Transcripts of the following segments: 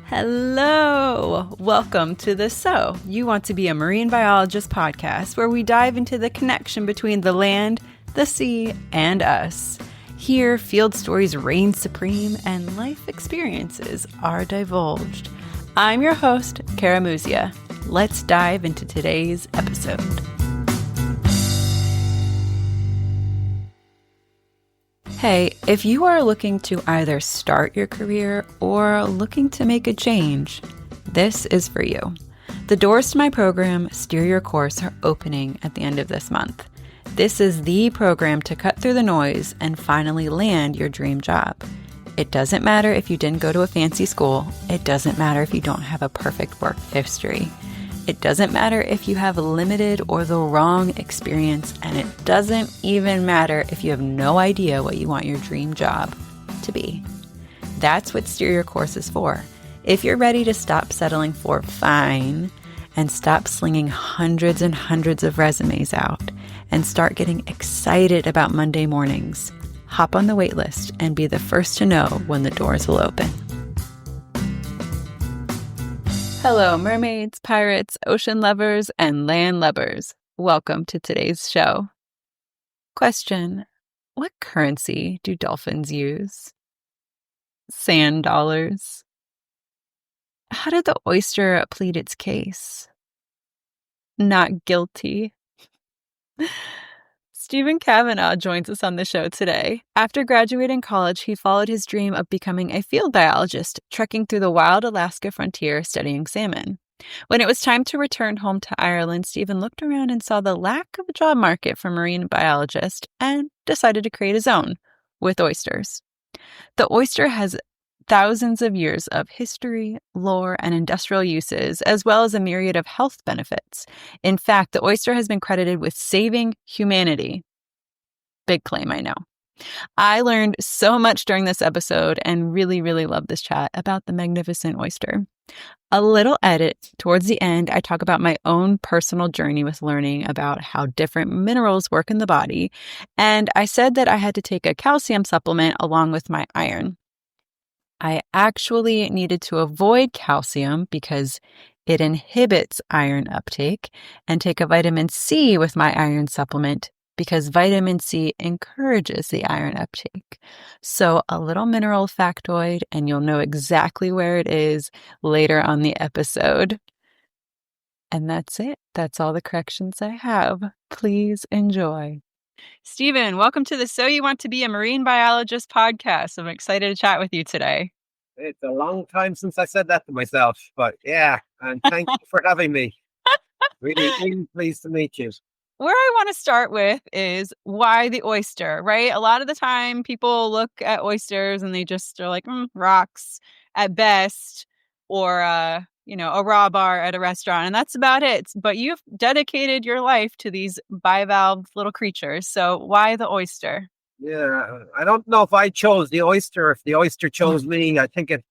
Hello! Welcome to the So You Want to Be a Marine Biologist podcast, where we dive into the connection between the land, the sea, and us. Here, field stories reign supreme and life experiences are divulged. I'm your host, Kara Muzia. Let's dive into today's episode. Hey, if you are looking to either start your career or looking to make a change, this is for you. The doors to my program, Steer Your Course, are opening at the end of this month. This is the program to cut through the noise and finally land your dream job. It doesn't matter if you didn't go to a fancy school. It doesn't matter if you don't have a perfect work history. It doesn't matter if you have limited or the wrong experience, and it doesn't even matter if you have no idea what you want your dream job to be. That's what Steer Your Course is for. If you're ready to stop settling for fine and stop slinging hundreds and hundreds of resumes out and start getting excited about Monday mornings, hop on the wait list and be the first to know when the doors will open. Hello, mermaids, pirates, ocean lovers, and land lubbers. Welcome to today's show. Question: what currency do dolphins use? Sand dollars. How did the oyster plead its case? Not guilty. Stephen Kavanaugh joins us on the show today. After graduating college, he followed his dream of becoming a field biologist, trekking through the wild Alaska frontier studying salmon. When it was time to return home to Ireland, Stephen looked around and saw the lack of a job market for marine biologists and decided to create his own with oysters. The oyster has thousands of years of history, lore, and industrial uses, as well as a myriad of health benefits. In fact, the oyster has been credited with saving humanity. Big claim, I know. I learned so much during this episode and really love this chat about the magnificent oyster. A little edit towards the end, I talk about my own personal journey with learning about how different minerals work in the body, and I said that I had to take a calcium supplement along with my iron. I actually needed to avoid calcium because it inhibits iron uptake, and take a vitamin C with my iron supplement because vitamin C encourages the iron uptake. So a little mineral factoid, and you'll know exactly where it is later on the episode. And that's it. That's all the corrections I have. Please enjoy. Stephen, welcome to the So You Want to Be a Marine Biologist podcast. I'm excited to chat with you today. It's a long time since I said that to myself, but yeah, and thank you for having me. Really pleased to meet you. Where I want to start with is why the oyster, right? A lot of the time people look at oysters and they just are like, rocks at best, or, a raw bar at a restaurant. And that's about it. But you've dedicated your life to these bivalve little creatures. So why the oyster? Yeah, I don't know if I chose the oyster, if the oyster chose me. I think it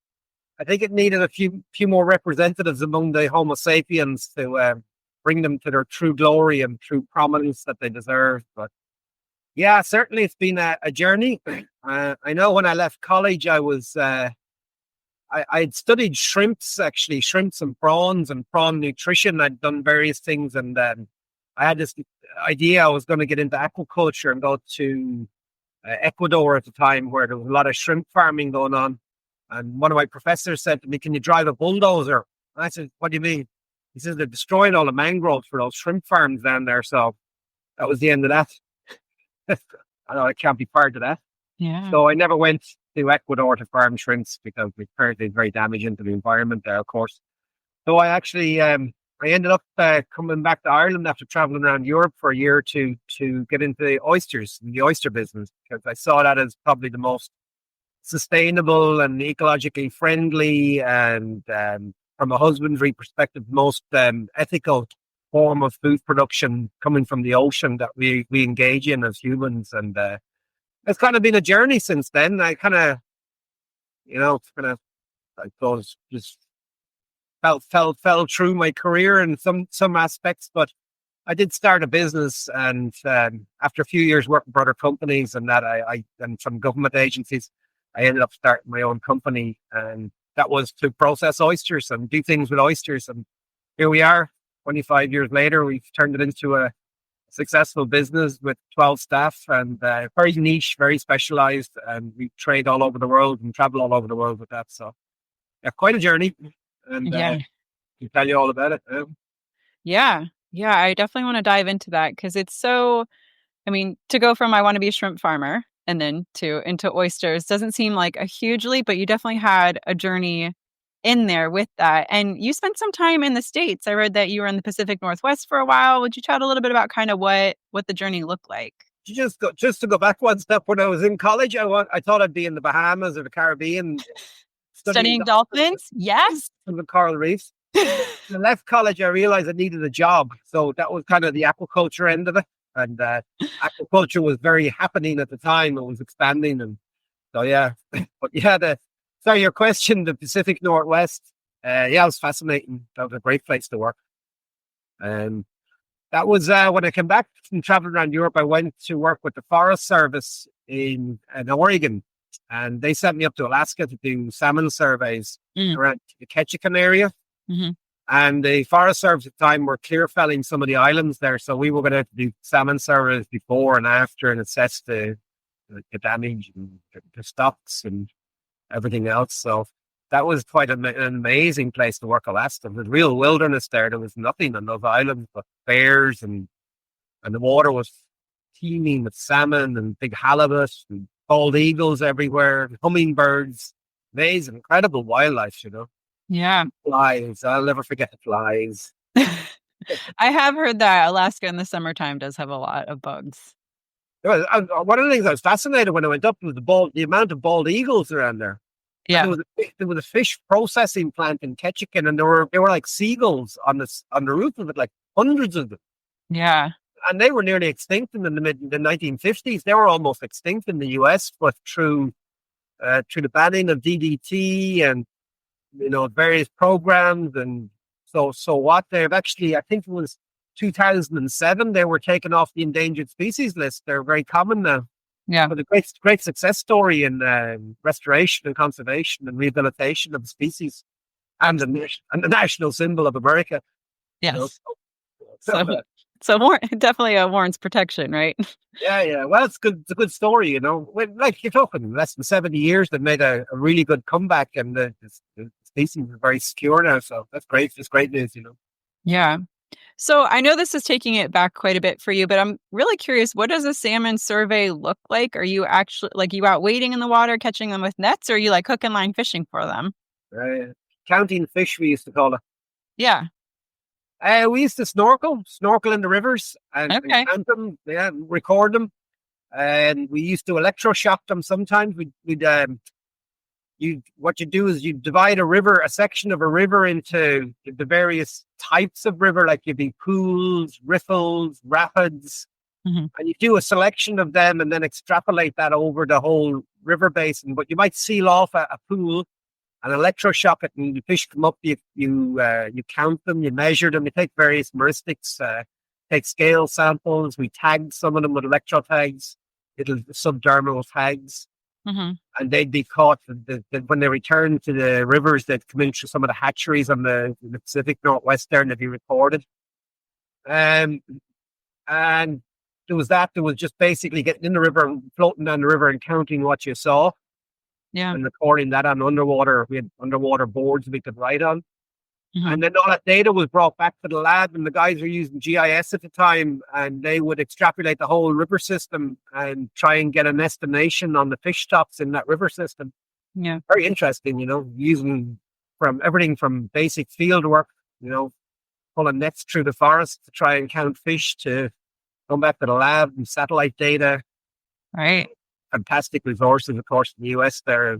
needed a few more representatives among the Homo sapiens to bring them to their true glory and true prominence that they deserve. But yeah, certainly it's been a journey. I know when I left college, I'd studied shrimps and prawns and prawn nutrition. I'd done various things, and I had this idea I was going to get into aquaculture and go to Ecuador at the time, where there was a lot of shrimp farming going on. And one of my professors said to me, "Can you drive a bulldozer?" And I said, "What do you mean?" He says, "They're destroying all the mangroves for those shrimp farms down there." So that was the end of that. I know I can't be part of that. Yeah. So I never went to Ecuador to farm shrimps because apparently it's very damaging to the environment there, of course. So I actually, I ended up coming back to Ireland after traveling around Europe for a year or two to get into the oysters and the oyster business, because I saw that as probably the most sustainable and ecologically friendly, and from a husbandry perspective, most ethical form of food production coming from the ocean that we engage in as humans. And it's kind of been a journey since then. I kind of, I suppose, just fell through my career in some aspects, but I did start a business, and after a few years working for other companies and that, and some government agencies, I ended up starting my own company, and that was to process oysters and do things with oysters. And here we are, 25 years later, we've turned it into a successful business with 12 staff and very niche, very specialized. And we trade all over the world and travel all over the world with that. So, yeah, quite a journey. And Yeah. can tell you all about it. Yeah. Yeah. I definitely want to dive into that because it's so, I mean, to go from I want to be a shrimp farmer and then to into oysters doesn't seem like a huge leap, but you definitely had a journey in there with that. And you spent some time in the States. I read that you were in the Pacific Northwest for a while. Would you chat a little bit about kind of what the journey looked like? Just to go back one step, when I was in college, I thought I'd be in the Bahamas or the Caribbean studying Studying dolphins? Yes. in the coral reefs. When I left college, I realized I needed a job. So that was kind of the aquaculture end of it. And aquaculture was very happening at the time. It was expanding. And so, yeah. But yeah, sorry, your question, the Pacific Northwest. Yeah, it was fascinating. That was a great place to work. That was when I came back from traveling around Europe. I went to work with the Forest Service in Oregon. And they sent me up to Alaska to do salmon surveys around the Ketchikan area. Mm-hmm. And the Forest Service at the time were clear felling some of the islands there. So we were going to do salmon surveys before and after and assess the damage and the stocks and everything else. So that was quite an amazing place to work, Alaska. There was real wilderness there. There was nothing on those islands but bears and the water was teeming with salmon and big halibut and bald eagles everywhere, hummingbirds. Amazing, incredible wildlife, Yeah. Flies. I'll never forget the flies. I have heard that Alaska in the summertime does have a lot of bugs. One of the things I was fascinated when I went up was the amount of bald eagles around there. Yeah. There was a fish processing plant in Ketchikan, and they were like seagulls on the roof of it, like hundreds of them. Yeah. And they were nearly extinct in the 1950s. They were almost extinct in the US, but through the banning of DDT and various programs, and so what they've actually, I think it was 2007, they were taken off the endangered species list. They're very common now. Yeah. But a great success story in restoration and conservation and rehabilitation of the species, and the national symbol of America. Yes. So definitely warrants protection, right? Yeah. Well, it's good. It's a good story, Like you're talking less than 70 years, they've made a really good comeback, and the species is very secure now. So that's great. It's great news, Yeah. So I know this is taking it back quite a bit for you, but I'm really curious, what does a salmon survey look like? Are you actually you out wading in the water, catching them with nets, or are you like hook and line fishing for them? Counting fish, we used to call it. Yeah. We used to snorkel in the rivers and count them, record them. And we used to electroshock them sometimes. What you do is you divide a section of a river into the various types of river, like you'd be pools, riffles, rapids, and you do a selection of them and then extrapolate that over the whole river basin. But you might seal off a pool and electroshock it, and the fish come up. You count them, you measure them, you take various heuristics, take scale samples. We tag some of them with electro tags, little subdermal tags. And they'd be caught when they returned to the rivers. They'd come into some of the hatcheries on the Pacific Northwest there, and they'd be recorded. And there was just basically getting in the river and floating down the river and counting what you saw. Yeah. And recording that on underwater. We had underwater boards we could write on. And then all that data was brought back to the lab, and the guys were using GIS at the time, and they would extrapolate the whole river system and try and get an estimation on the fish stocks in that river system. Yeah. Very interesting, using from everything from basic field work, pulling nets through the forest to try and count fish, to come back to the lab and satellite data. Right. Fantastic resources, of course, in the US there.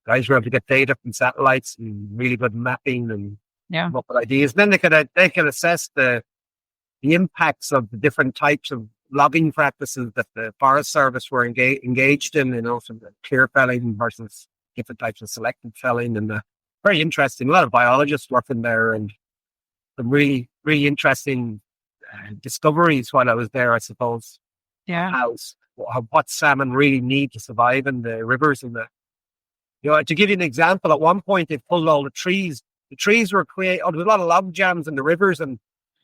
Guys were able to get data from satellites and really good mapping and come up with ideas. Then they could assess the impacts of the different types of logging practices that the Forest Service were engaged in, some clear felling versus different types of selective felling. And very interesting. A lot of biologists working there, and some really, really interesting discoveries while I was there, I suppose. Yeah. What salmon really need to survive in the rivers and To give you an example, at one point they pulled all the trees. The trees were created. Oh, there was a lot of log jams in the rivers, and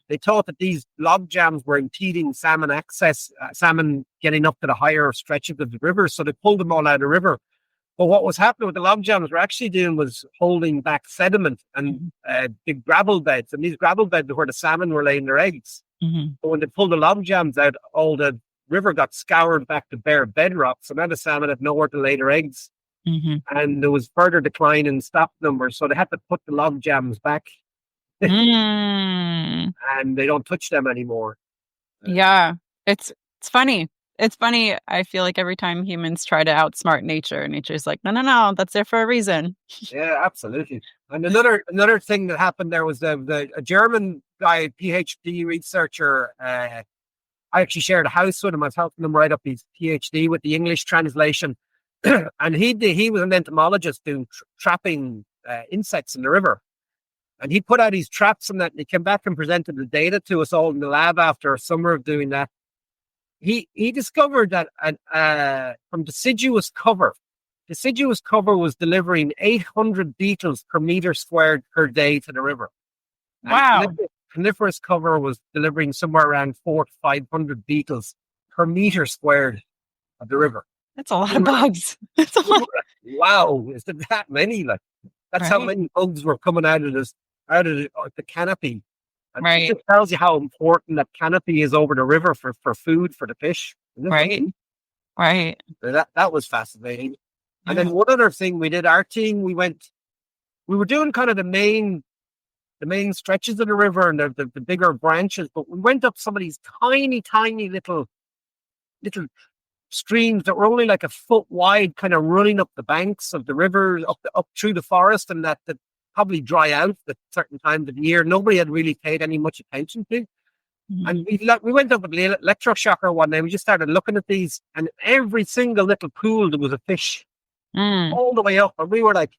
they thought that these log jams were impeding salmon access, salmon getting up to the higher stretches of the river. So they pulled them all out of the river. But what was happening with the log jams were actually doing was holding back sediment and big gravel beds. And these gravel beds are where the salmon were laying their eggs. Mm-hmm. But when they pulled the log jams out, all the river got scoured back to bare bedrock. So now the salmon had nowhere to lay their eggs. Mm-hmm. And there was further decline in stock numbers. So they had to put the log jams back. Mm. And they don't touch them anymore. Yeah, it's funny. It's funny. I feel like every time humans try to outsmart nature, nature's like, no, that's there for a reason. Yeah, absolutely. And another thing that happened there was a German guy, PhD researcher. I actually shared a house with him. I was helping him write up his PhD with the English translation. And he was an entomologist doing trapping insects in the river. And he put out his traps and that, and he came back and presented the data to us all in the lab after a summer of doing that. He discovered that from deciduous cover was delivering 800 beetles per meter squared per day to the river. Wow. And coniferous cover was delivering somewhere around 400 to 500 beetles per meter squared of the river. That's a lot of bugs. That's a lot. Wow, is there that many? Like that's how many bugs were coming out of the canopy. And right. It just tells you how important that canopy is over the river for food for the fish. Right. Right. That was fascinating. Yeah. And then one other thing we did, our team, we were doing kind of the main stretches of the river and the bigger branches, but we went up some of these tiny little streams that were only like a foot wide, kind of running up the banks of the river, up through the forest, and that probably dry out at certain times of the year. Nobody had really paid any much attention to. Mm-hmm. And we went up with the electroshocker one day. We just started looking at these, and every single little pool there was a fish all the way up, and we were like,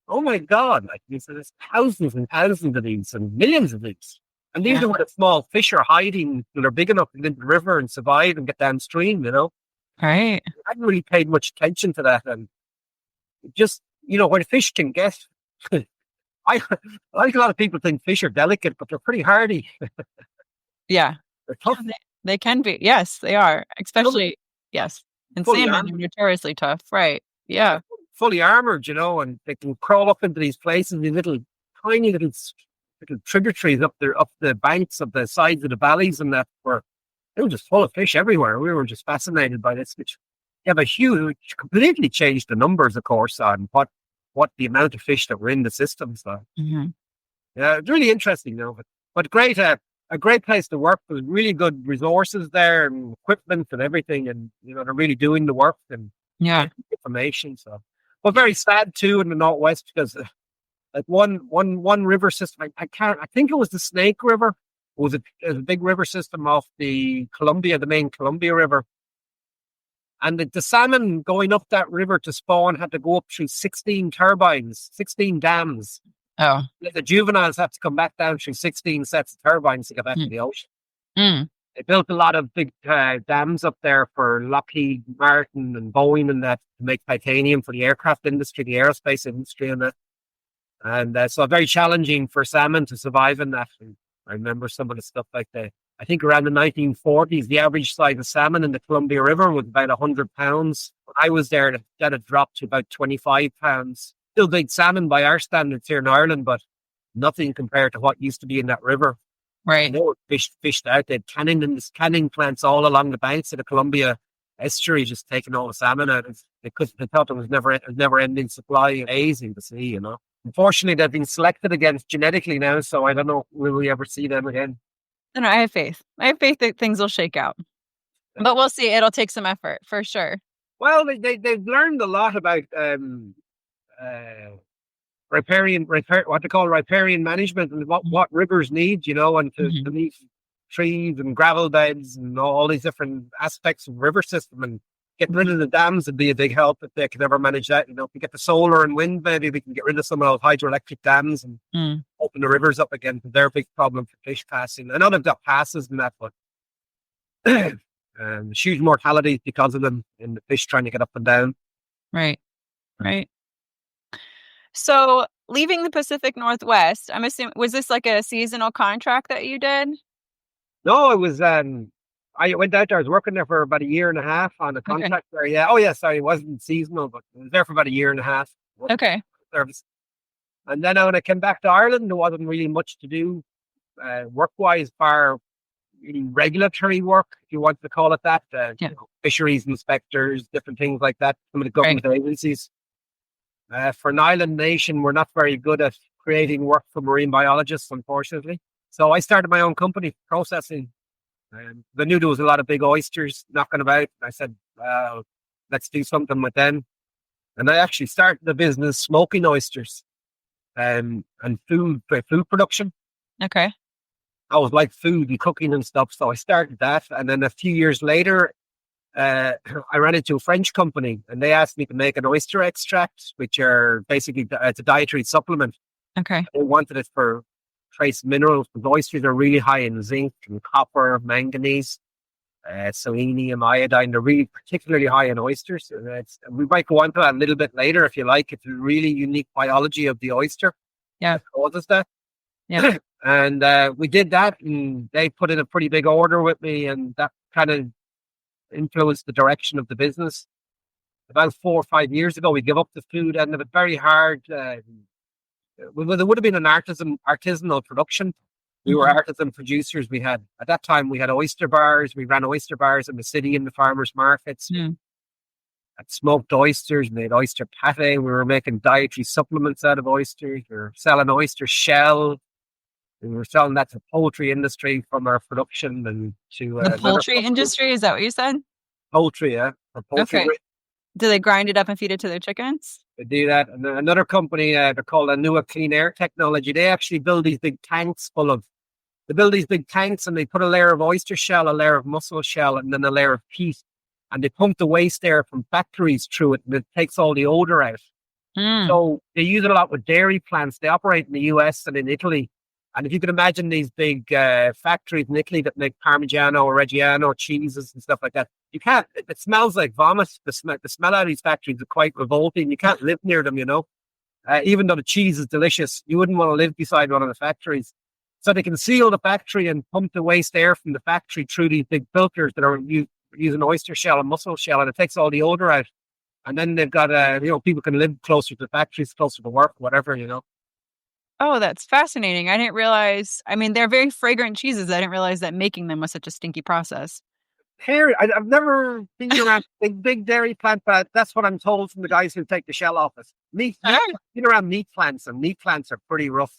"Oh my God!" Like there's thousands and thousands of these, and millions of these. And these are where the small fish are hiding till they're big enough to get into the river and survive and get downstream. Right. I hadn't really paid much attention to that, and just where the fish can get. I like a lot of people think fish are delicate, but they're pretty hardy. Yeah, they're tough. They can be. Yes, they are. Especially and salmon are notoriously tough. Right. Yeah. Fully armored, and they can crawl up into these places, these tiny little tributaries up the banks of the sides of the valleys, and that were. They were just full of fish everywhere. We were just fascinated by this, which completely changed the numbers, of course, on what the amount of fish that were in the system. So, yeah, it's really interesting, but great, a great place to work. There's really good resources there and equipment and everything, and they're really doing the work and information. So, but very sad too in the Northwest because, like one river system, I think it was the Snake River. It was a big river system off the main Columbia River. And the salmon going up that river to spawn had to go up through 16 turbines, 16 dams. Oh. The juveniles have to come back down through 16 sets of turbines to get back to the ocean. They built a lot of big dams up there for Lockheed Martin and Boeing and that to make titanium for the aircraft industry, the aerospace industry and that. And so very challenging for salmon to survive in that. And I remember some of the stuff like that. I think around the 1940s, the average size of salmon in the Columbia River was about 100 pounds. When I was there, that had dropped to about 25 pounds. Still big salmon by our standards here in Ireland, but nothing compared to what used to be in that river. Right. And they were fished out. They had canning plants all along the banks of the Columbia estuary, just taking all the salmon out. They thought it was never ending supply. Amazing to see, Unfortunately, they've been selected against genetically now, so I don't know, will we ever see them again? No, I have faith. I have faith that things will shake out. But we'll see. It'll take some effort, for sure. Well, they've learned a lot about what they call riparian management and what rivers need, and to meet trees and gravel beds and all these different aspects of the river system, and getting rid of the dams would be a big help if they could ever manage that. If we get the solar and wind, maybe we can get rid of some of those hydroelectric dams and open the rivers up again, because they're a big problem for fish passing. I know they've got passes and that, but huge mortality because of them in the fish trying to get up and down. Right. So leaving the Pacific Northwest, I'm assuming, was this like a seasonal contract that you did? No, it was I went out there, I was working there for about a year and a half on a Okay. contract there. Yeah. Oh yeah, sorry, it wasn't seasonal, but I was there for about a year and a half working Okay. service. And then when I came back to Ireland, there wasn't really much to do work wise, bar really regulatory work, if you want to call it that. Yeah. Fisheries inspectors, different things like that, some of the Right. government agencies. For an island nation, we're not very good at creating work for marine biologists, unfortunately. So I started my own company processing. I knew there was a lot of big oysters knocking about. I said, let's do something with them. And I actually started the business smoking oysters and food production. Okay. I was like food and cooking and stuff. So I started that. And then a few years later, I ran into a French company and they asked me to make an oyster extract, which are basically it's a dietary supplement. Okay. They wanted it for trace minerals because oysters are really high in zinc and copper, manganese, selenium, iodine. They're really particularly high in oysters. We might go on to that a little bit later if you like. It's a really unique biology of the oyster Yeah. that causes that. Yeah. And we did that and they put in a pretty big order with me and that kind of influenced the direction of the business. About 4 or 5 years ago, we gave up the food end of it very hard. There would have been an artisanal production. We were artisan producers. We had, at that time, we had oyster bars. We ran oyster bars in the city in the farmers markets. Mm. Had smoked oysters, made oyster pate. We were making dietary supplements out of oysters. We were selling oyster shell. We were selling that to the poultry industry from our production and to The another poultry company. industry, is that what you said? Poultry, yeah, for poultry. Okay. Do they grind it up and feed it to their chickens? They do that. And then another company, they're called Anua Clean Air Technology. They actually build these big tanks they build these big tanks and they put a layer of oyster shell, a layer of mussel shell, and then a layer of peat. And they pump the waste air from factories through it and it takes all the odor out. Mm. So they use it a lot with dairy plants. They operate in the US and in Italy. And if you can imagine these big factories in Italy that make Parmigiano or Reggiano cheeses and stuff like that, you can't, it smells like vomit. The smell out of these factories are quite revolting. You can't live near them, even though the cheese is delicious, you wouldn't want to live beside one of the factories. So they can seal the factory and pump the waste air from the factory through these big filters that are using oyster shell and mussel shell, and it takes all the odor out. And then they've got, people can live closer to the factories, closer to work, whatever. Oh, that's fascinating. I didn't realize. I mean, they're very fragrant cheeses. I didn't realize that making them was such a stinky process. Here, I've never been around big dairy plant, but that's what I'm told from the guys who take the shell off it. Been around meat plants, and meat plants are pretty rough.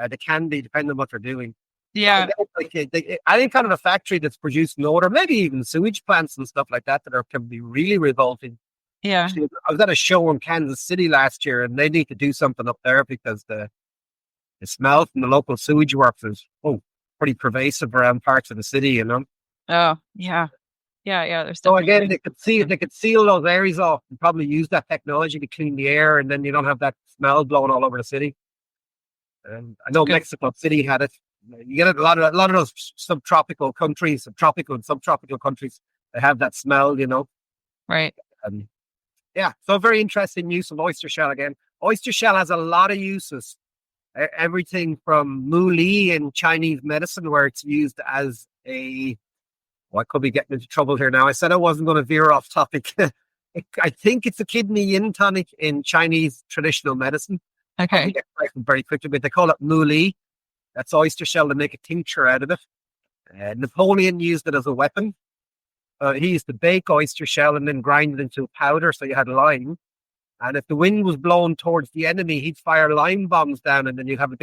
They can be, depending on what they're doing. Yeah. I think kind of a factory that's producing odor, maybe even sewage plants and stuff like that, can be really revolting. Yeah. Actually, I was at a show in Kansas City last year, and they need to do something up there because the smell from the local sewage works is pretty pervasive around parts of the city. Oh, yeah. Yeah. There's So again, they could seal those areas off and probably use that technology to clean the air, and then you don't have that smell blowing all over the city. And I know Mexico City had it. You get a lot of those subtropical countries, subtropical countries, they have that smell, Right. So very interesting use of oyster shell again. Oyster shell has a lot of uses. Everything from mu li in Chinese medicine, where it's used as I could be getting into trouble here now. I said I wasn't going to veer off topic. I think it's a kidney yin tonic in Chinese traditional medicine. Okay. Very quickly, but they call it mu li. That's oyster shell to make a tincture out of it. Napoleon used it as a weapon. He used to bake oyster shell and then grind it into a powder, so you had lime. And if the wind was blowing towards the enemy, he'd fire lime bombs down, and then you'd have a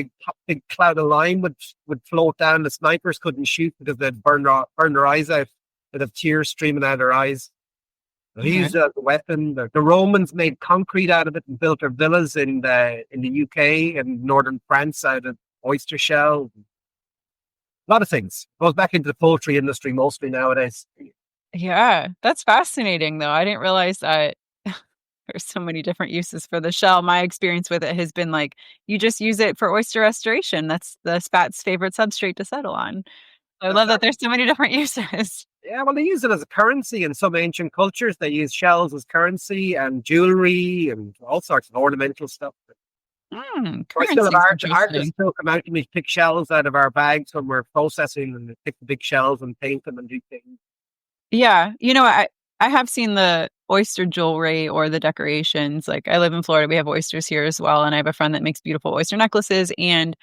big cloud of lime would float down. The snipers couldn't shoot because they'd burn their eyes out. They'd have tears streaming out of their eyes. So he used it as a weapon. The Romans made concrete out of it and built their villas in the UK and northern France out of oyster shell. A lot of things. Goes back into the poultry industry mostly nowadays. Yeah, that's fascinating, though. I didn't realize that there's so many different uses for the shell. My experience with it has been like, you just use it for oyster restoration. That's the spat's favorite substrate to settle on. I love that there's so many different uses. Yeah, well, they use it as a currency in some ancient cultures. They use shells as currency and jewelry and all sorts of ornamental stuff. I still have Currency is artists interesting. still come out to me, pick shells out of our bags when we're processing, and they pick the big shells and paint them and do things. Yeah, I have seen the oyster jewelry or the decorations. Like I live in Florida, we have oysters here as well, and I have a friend that makes beautiful oyster necklaces and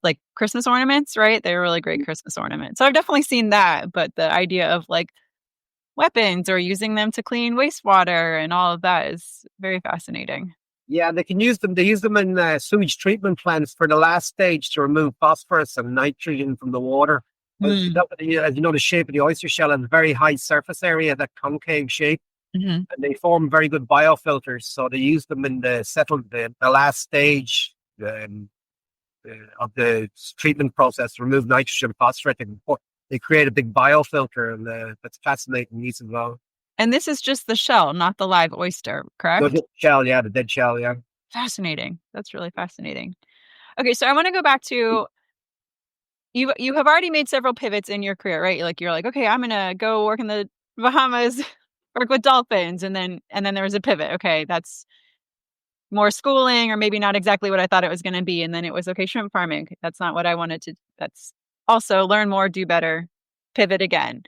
like Christmas ornaments, right? They're really great Christmas ornaments. So I've definitely seen that, but the idea of like weapons or using them to clean wastewater and all of that is very fascinating. Yeah, they can use them. They use them in sewage treatment plants for the last stage to remove phosphorus and nitrogen from the water. Mm. As you know, the shape of the oyster shell has a very high surface area, that concave shape, Hmm. and they form very good biofilters. So they use them in the last stage um, of the treatment process to remove nitrogen, phosphorus. They create a big biofilter, and that's fascinating use as well. And this is just the shell, not the live oyster, No, correct? just shell, yeah, the dead shell, yeah. Fascinating. That's really fascinating. Okay, so I want to go back to you have already made several pivots in your career, right? Like you're like, okay, I'm gonna go work in the Bahamas, work with dolphins, and then there was a pivot. Okay, that's more schooling, or maybe not exactly what I thought it was gonna be. And then it was okay, shrimp farming. That's not what I wanted to. That's also learn more, do better, pivot again.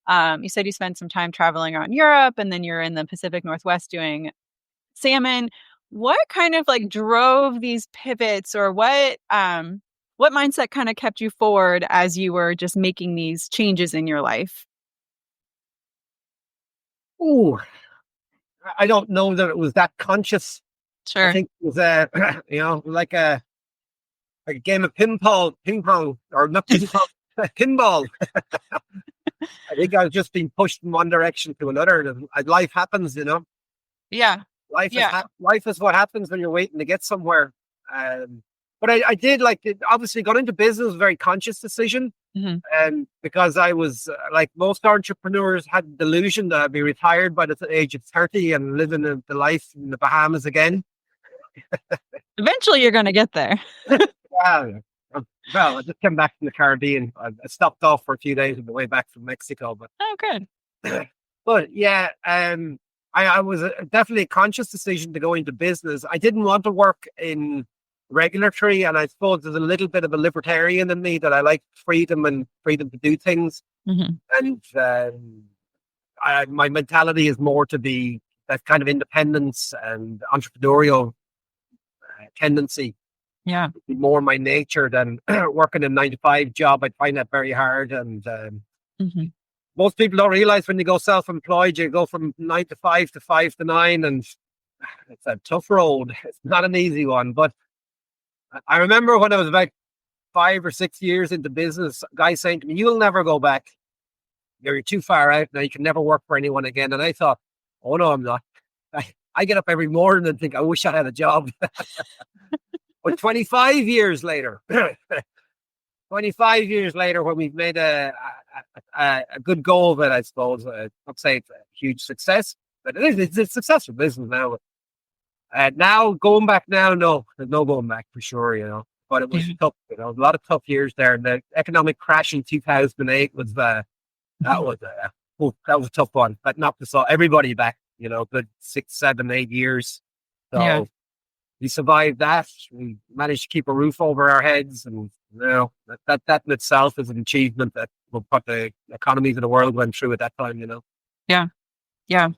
You said you spent some time traveling around Europe, and then you're in the Pacific Northwest doing salmon. What kind of like drove these pivots, or what mindset kind of kept you forward as you were just making these changes in your life? Ooh, I don't know that it was that conscious. I Sure. think it was like a game of ping pong, or not ping pong, pinball. I think I was just being pushed from one direction to another. And life happens, you know. Yeah. Yeah. Life is what happens when you're waiting to get somewhere. But I did like it, obviously got into business was a very conscious decision, Hmm. and because I was like most entrepreneurs had the delusion that I'd be retired by the age of 30 and living the life in the Bahamas again. Eventually you're going to get there. Well, well, I just came back from the Caribbean. I stopped off for a few days on the way back from Mexico, Oh, good. but yeah, I was definitely a conscious decision to go into business. I didn't want to work in regulatory, and I suppose there's a little bit of a libertarian in me that I like freedom and freedom to do things. Hmm. And my mentality is more to be that kind of independence and entrepreneurial tendency, Yeah. more my nature than working a 9 to 5 job. I find that very hard, and Hmm. most people don't realize when you go self-employed, you go from 9 to 5 to 5 to 9, and it's a tough road. It's not an easy one. But I remember when I was about 5 or 6 years into business, a guy saying to me, "You'll never go back. You're too far out now. You can never work for anyone again." And I thought, "Oh no, I'm not." I get up every morning and think, "I wish I had a job." But 25 years later, 25 years later, when we've made a good go of it, I suppose, I'd say it's a huge success, but it's a successful business now. Now, going back now, no, there's no going back for sure, you know. But it was Yeah. tough, you know, a lot of tough years there. And the economic crash in 2008 was, Mhm. that was a tough one. That knocked us all, everybody back, you know, good 6, 7, 8 years. Yeah. So we survived that. We managed to keep a roof over our heads, and you know that in itself is an achievement that what the economies of the world went through at that time. You know. Yeah. Yeah.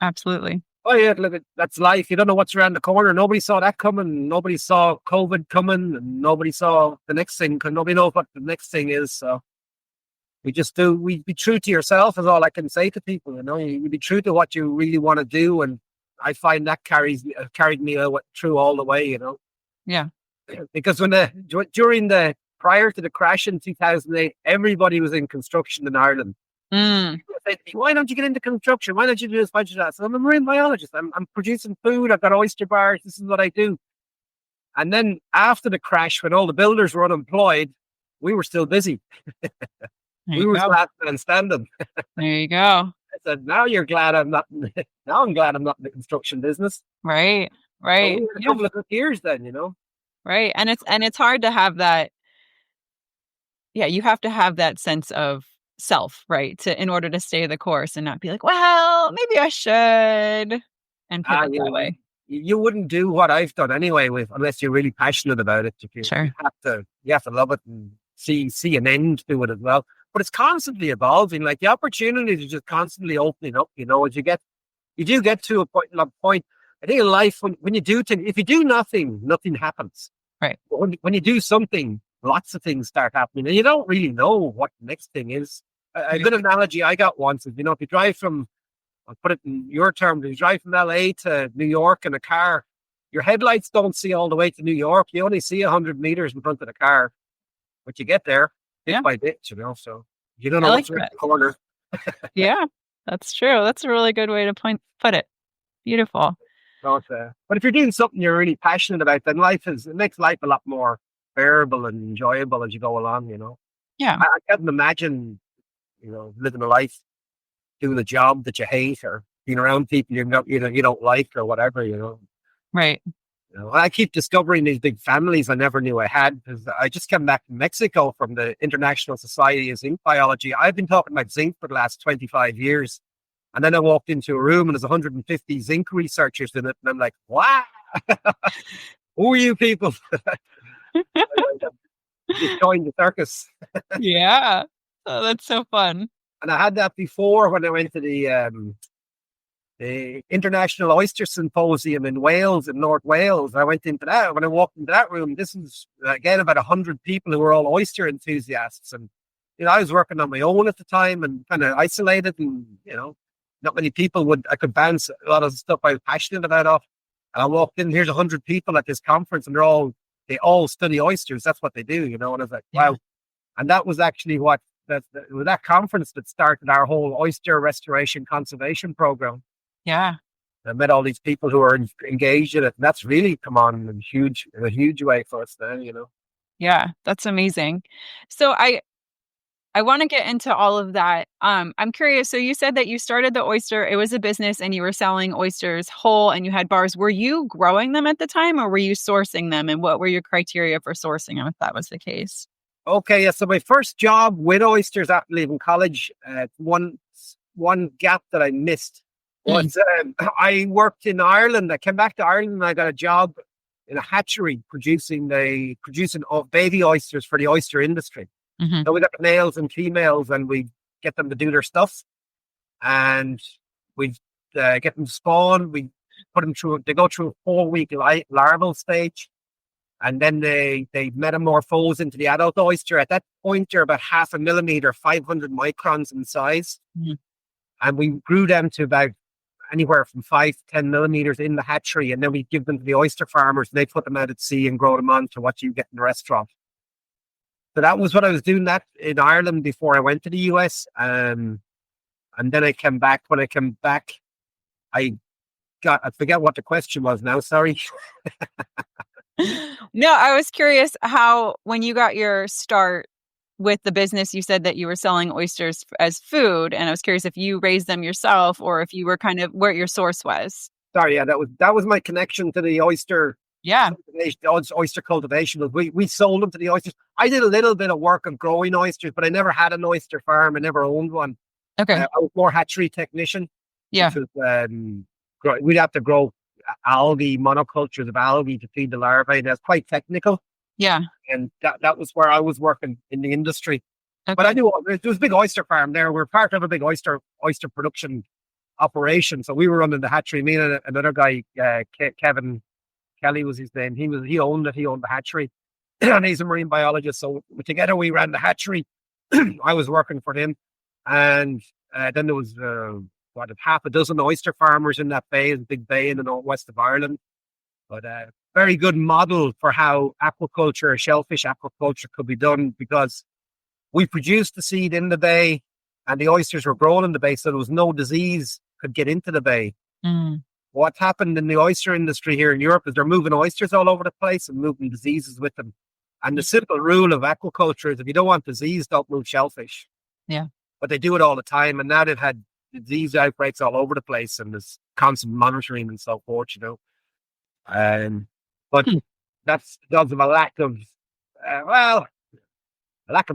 Absolutely. Oh yeah, look, that's life. You don't know what's around the corner. Nobody saw that coming. Nobody saw COVID coming, and nobody saw the next thing. Because nobody knows what the next thing is. So we just do. We be true to yourself is all I can say to people. You know, you be true to what you really want to do, and I find that carried me through all the way. You know. Yeah. Because during the prior to the crash in 2008, everybody was in construction in Ireland. Mm. Why don't you get into construction? Why don't you do this? Why don't you do that? So I'm a marine biologist. I'm producing food. I've got oyster bars. This is what I do. And then after the crash, when all the builders were unemployed, we were still busy. There We you were go. last man standing. There you go. I said, now you're glad I'm not. Now I'm glad I'm not in the construction business. Right. So Right. we had a Yeah. couple of good years then, you know. Right. And it's hard to have that. Yeah, you have to have that sense of self, right? To in order to stay the course and not be like, well, maybe I should and Ah, pivot that you way. you wouldn't do what I've done anyway with unless you're really passionate about it. You Sure. have to love it and see an end to it as well. But it's constantly evolving. Like the opportunities are just constantly opening up. As you do get to a point. I think in life when you do things, if you do nothing, nothing happens. Right. But when you do something, lots of things start happening, and you don't really know what the next thing is. A good analogy I got once is, if you drive from, I'll put it in your terms, if you drive from LA to New York in a car, your headlights don't see all the way to New York. You only see 100 meters in front of the car, but you get there bit Yeah. by bit, so you don't I know like what's around that. the corner. Yeah, that's true. That's a really good way to put it. Beautiful. So but if you're doing something you're really passionate about, then it makes life a lot more bearable and enjoyable as you go along. Yeah. I can't imagine, living a life doing a job that you hate or being around people you don't like or whatever. Right. I keep discovering these big families I never knew I had, because I just came back from Mexico from the International Society of Zinc Biology. I've been talking about zinc for the last 25 years. And then I walked into a room and there's 150 zinc researchers in it. And I'm like, wow, who are you people? Just joined the circus. Yeah. Oh, that's so fun. And I had that before when I went to the International Oyster Symposium in Wales, in North Wales. I went into that. When I walked into that room, this was, again, about 100 people who were all oyster enthusiasts. And, I was working on my own at the time and kind of isolated, and, not many people I could bounce a lot of stuff I was passionate about off. And I walked in, here's 100 people at this conference, and they all study oysters. That's what they do, and I was like, wow. And that was actually it was that conference that started our whole oyster restoration conservation program. Yeah. I met all these people who are engaged in it, and that's really come on in a huge way for us now. Yeah, that's amazing. So I want to get into all of that. I'm curious. So you said that you started the Oyster. It was a business and you were selling oysters whole and you had bars. Were you growing them at the time or were you sourcing them? And what were your criteria for sourcing them if that was the case? Okay, yeah. So my first job with oysters after leaving college, one gap that I missed was I worked in Ireland. I came back to Ireland and I got a job in a hatchery producing baby oysters for the oyster industry. Mm-hmm. So we got males and females, and we get them to do their stuff, and we get them to spawn. We put them through. They go through a 4-week larval stage, and then they metamorphose into the adult oyster. At that point, they're about 0.5 millimeter, 500 microns in size, and we grew them to about anywhere from 5 to 10 millimeters in the hatchery, and then we give them to the oyster farmers. And they put them out at sea and grow them on to what you get in the restaurant. So that was what I was doing that in Ireland before I went to the US. And then I came back. When I came back, I forget what the question was now. Sorry. No, I was curious how, when you got your start with the business, you said that you were selling oysters as food. And I was curious if you raised them yourself or if you were kind of where your source was. Sorry. Yeah, that was my connection to the oyster. Yeah. Oyster cultivation. We sold them to the oysters. I did a little bit of work of growing oysters, but I never had an oyster farm. I never owned one. Okay. I was more hatchery technician. Yeah. We'd have to grow algae, monocultures of algae to feed the larvae. That's quite technical. Yeah. And that was where I was working in the industry. Okay. But I knew there was a big oyster farm there. We're part of a big oyster production operation. So we were running the hatchery. Me and another guy, Kevin Kelly was his name. He owned it. He owned the hatchery, and he's a marine biologist. So together we ran the hatchery. I was working for him, and then there was 6 oyster farmers in that bay, a big bay in the northwest of Ireland. But very good model for how aquaculture, shellfish aquaculture, could be done, because we produced the seed in the bay, and the oysters were grown in the bay, so there was no disease could get into the bay. What happened in the oyster industry here in Europe is they're moving oysters all over the place and moving diseases with them. And the simple rule of aquaculture is if you don't want disease, don't move shellfish. Yeah. But they do it all the time. And now they've had disease outbreaks all over the place, and there's constant monitoring and so forth, But that's because of a lack of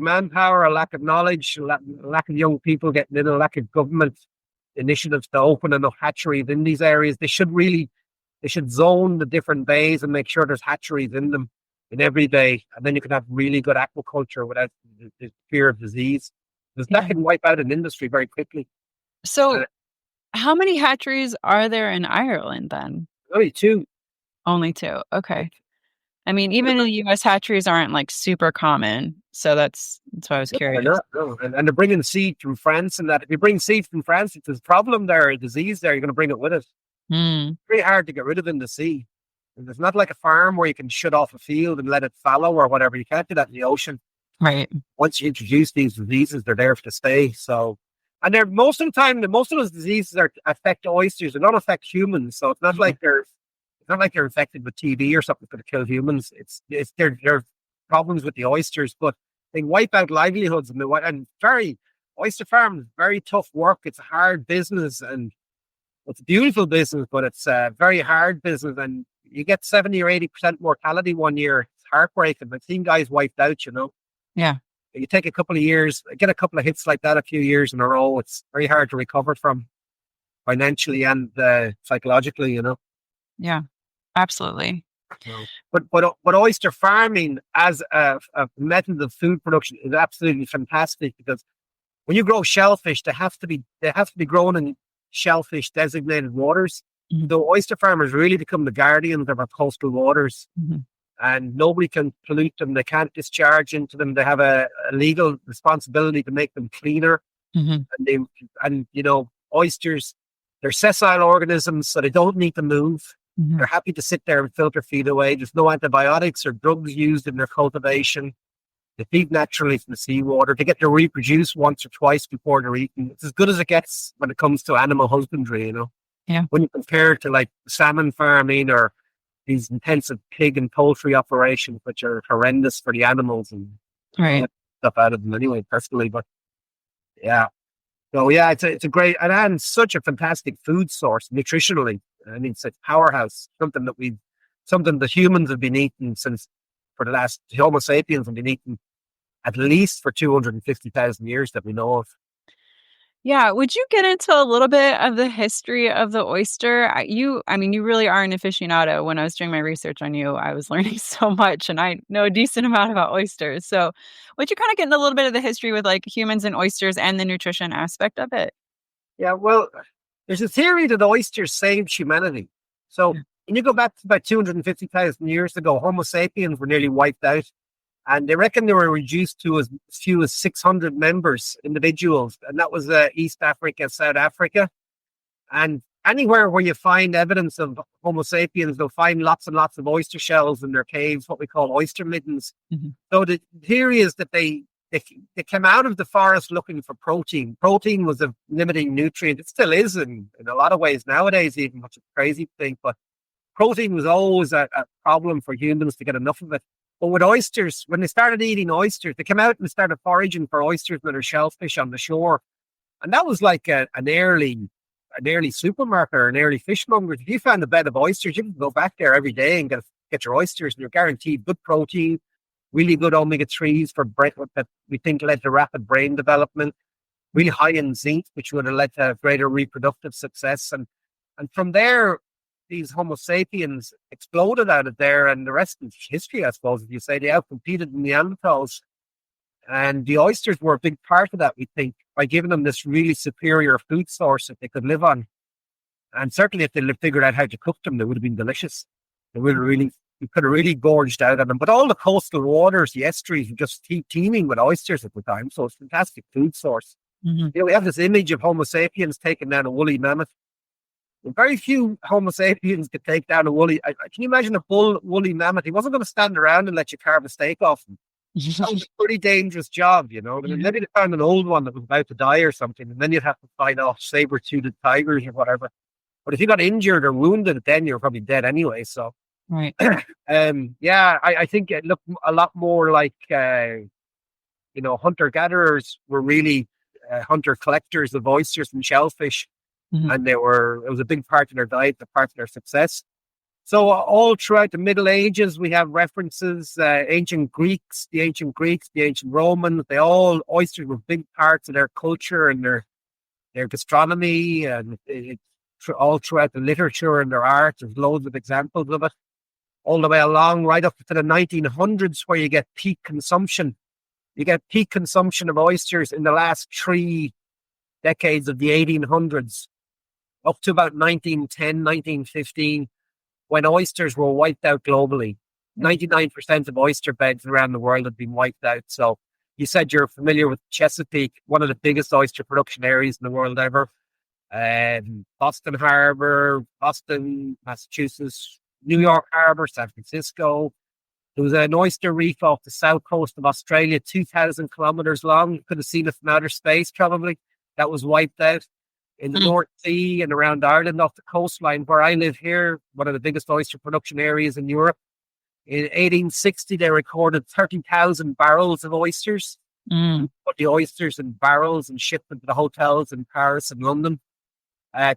manpower, a lack of knowledge, a lack of young people getting in, a lack of government initiatives to open enough hatcheries in these areas. They They should zone the different bays and make sure there's hatcheries in them in every bay, and then you can have really good aquaculture without the fear of disease. Because that Yeah. can wipe out an industry very quickly. So, Uh, how many hatcheries are there in Ireland then? Only two. Only two. Okay. I mean, even in the US, hatcheries aren't like super common. So that's why I was No, they're curious. not. No. And they're bringing seed from France, and that if you bring seed from France, if there's a problem there, a disease there, you're going to bring it with it. Hmm. Very hard to get rid of in the sea. And there's not like a farm where you can shut off a field and let it fallow or whatever. You can't do that in the ocean. Right. Once you introduce these diseases, they're there to stay. So, and they're most of the time, most of those diseases affect oysters. They don't affect humans. So it's not like they're infected with TB or something that's going to kill humans. They're problems with the oysters, but they wipe out livelihoods and oyster farm is very tough work. It's a hard business and it's a beautiful business, but it's a very hard business. And you get 70 or 80% mortality one year. It's heartbreaking. I've seen guys wiped out, Yeah. You take a couple of years, get a couple of hits like that a few years in a row. It's very hard to recover from financially and psychologically. Yeah. Absolutely. So, but oyster farming as a method of food production is absolutely fantastic because when you grow shellfish, they have to be grown in shellfish designated waters. Mhm. So oyster farmers really become the guardians of our coastal waters. Mhm. And nobody can pollute them. They can't discharge into them. They have a legal responsibility to make them cleaner. Mhm. And oysters, they're sessile organisms, so they don't need to move. Mhm. They're happy to sit there and filter feed away. There's no antibiotics or drugs used in their cultivation. They feed naturally from the seawater. They get to reproduce once or twice before they're eaten. It's as good as it gets when it comes to animal husbandry. Yeah. When you compare it to like salmon farming or these intensive pig and poultry operations, which are horrendous for the animals and Right. stuff out of them anyway, personally. But yeah. So yeah, it's a great and such a fantastic food source nutritionally. I mean, it's a powerhouse, something that humans have been eating since for the last Homo sapiens have been eating at least for 250,000 years that we know of. Yeah, would you get into a little bit of the history of the oyster? I mean, you really are an aficionado. When I was doing my research on you, I was learning so much, and I know a decent amount about oysters. So, would you kind of get into a little bit of the history with like humans and oysters and the nutrition aspect of it? Yeah, well, there's a theory that oysters saved humanity. So Yeah. when you go back to about 250,000 years ago, Homo sapiens were nearly wiped out. And they reckon they were reduced to as few as 600 individuals. And that was East Africa, South Africa. And anywhere where you find evidence of Homo sapiens, they'll find lots and lots of oyster shells in their caves, what we call oyster middens. Mhm. So the theory is that they came out of the forest looking for protein. Protein was a limiting nutrient. It still is in a lot of ways nowadays, even, which is a crazy thing. But protein was always a problem for humans to get enough of it. But with oysters, when they started eating oysters, they came out and started foraging for oysters and other shellfish on the shore. And that was like an early supermarket or an early fishmonger. If you found a bed of oysters, you could go back there every day and get your oysters, and you're guaranteed good protein, really good omega-3s for brain, that we think led to rapid brain development, really high in zinc, which would have led to greater reproductive success. And from there, these Homo sapiens exploded out of there, and the rest is history, I suppose. If you say they outcompeted the Neanderthals, and the oysters were a big part of that, we think, by giving them this really superior food source that they could live on. And certainly, if they figured out how to cook them, they would have been delicious. They would have really, you could have really gorged out on them. But all the coastal waters, the estuaries, were just teeming with oysters at the time. So it's a fantastic food source. Mhm. We have this image of Homo sapiens taking down a woolly mammoth. Very few Homo sapiens could take down a woolly. Can you imagine a woolly mammoth? He wasn't going to stand around and let you carve a steak off him. That was a pretty dangerous job. Maybe they found an old one that was about to die or something, and then you'd have to fight off saber-toothed tigers or whatever. But if you got injured or wounded, then you're probably dead anyway. So, Right. I think it looked a lot more like, hunter-gatherers were really hunter-collectors of oysters and shellfish. Mhm. And it was a big part of their diet, a part of their success. So all throughout the Middle Ages, we have references, the ancient Greeks, the ancient Romans, oysters were big parts of their culture and their gastronomy. And all throughout the literature and their art. There's loads of examples of it, all the way along, right up to the 1900s, where you get peak consumption. You get peak consumption of oysters in the last 3 decades of the 1800s, up to about 1910, 1915, when oysters were wiped out globally. 99% of oyster beds around the world had been wiped out. So you said you're familiar with Chesapeake, one of the biggest oyster production areas in the world ever. Boston Harbor, Boston, Massachusetts, New York Harbor, San Francisco. There was an oyster reef off the south coast of Australia, 2,000 kilometers long. You could have seen it from outer space, probably. That was wiped out. In the North Sea and around Ireland off the coastline where I live here, one of the biggest oyster production areas in Europe. In 1860, they recorded 30,000 barrels of oysters. Put the oysters in barrels and shipped them to the hotels in Paris and London.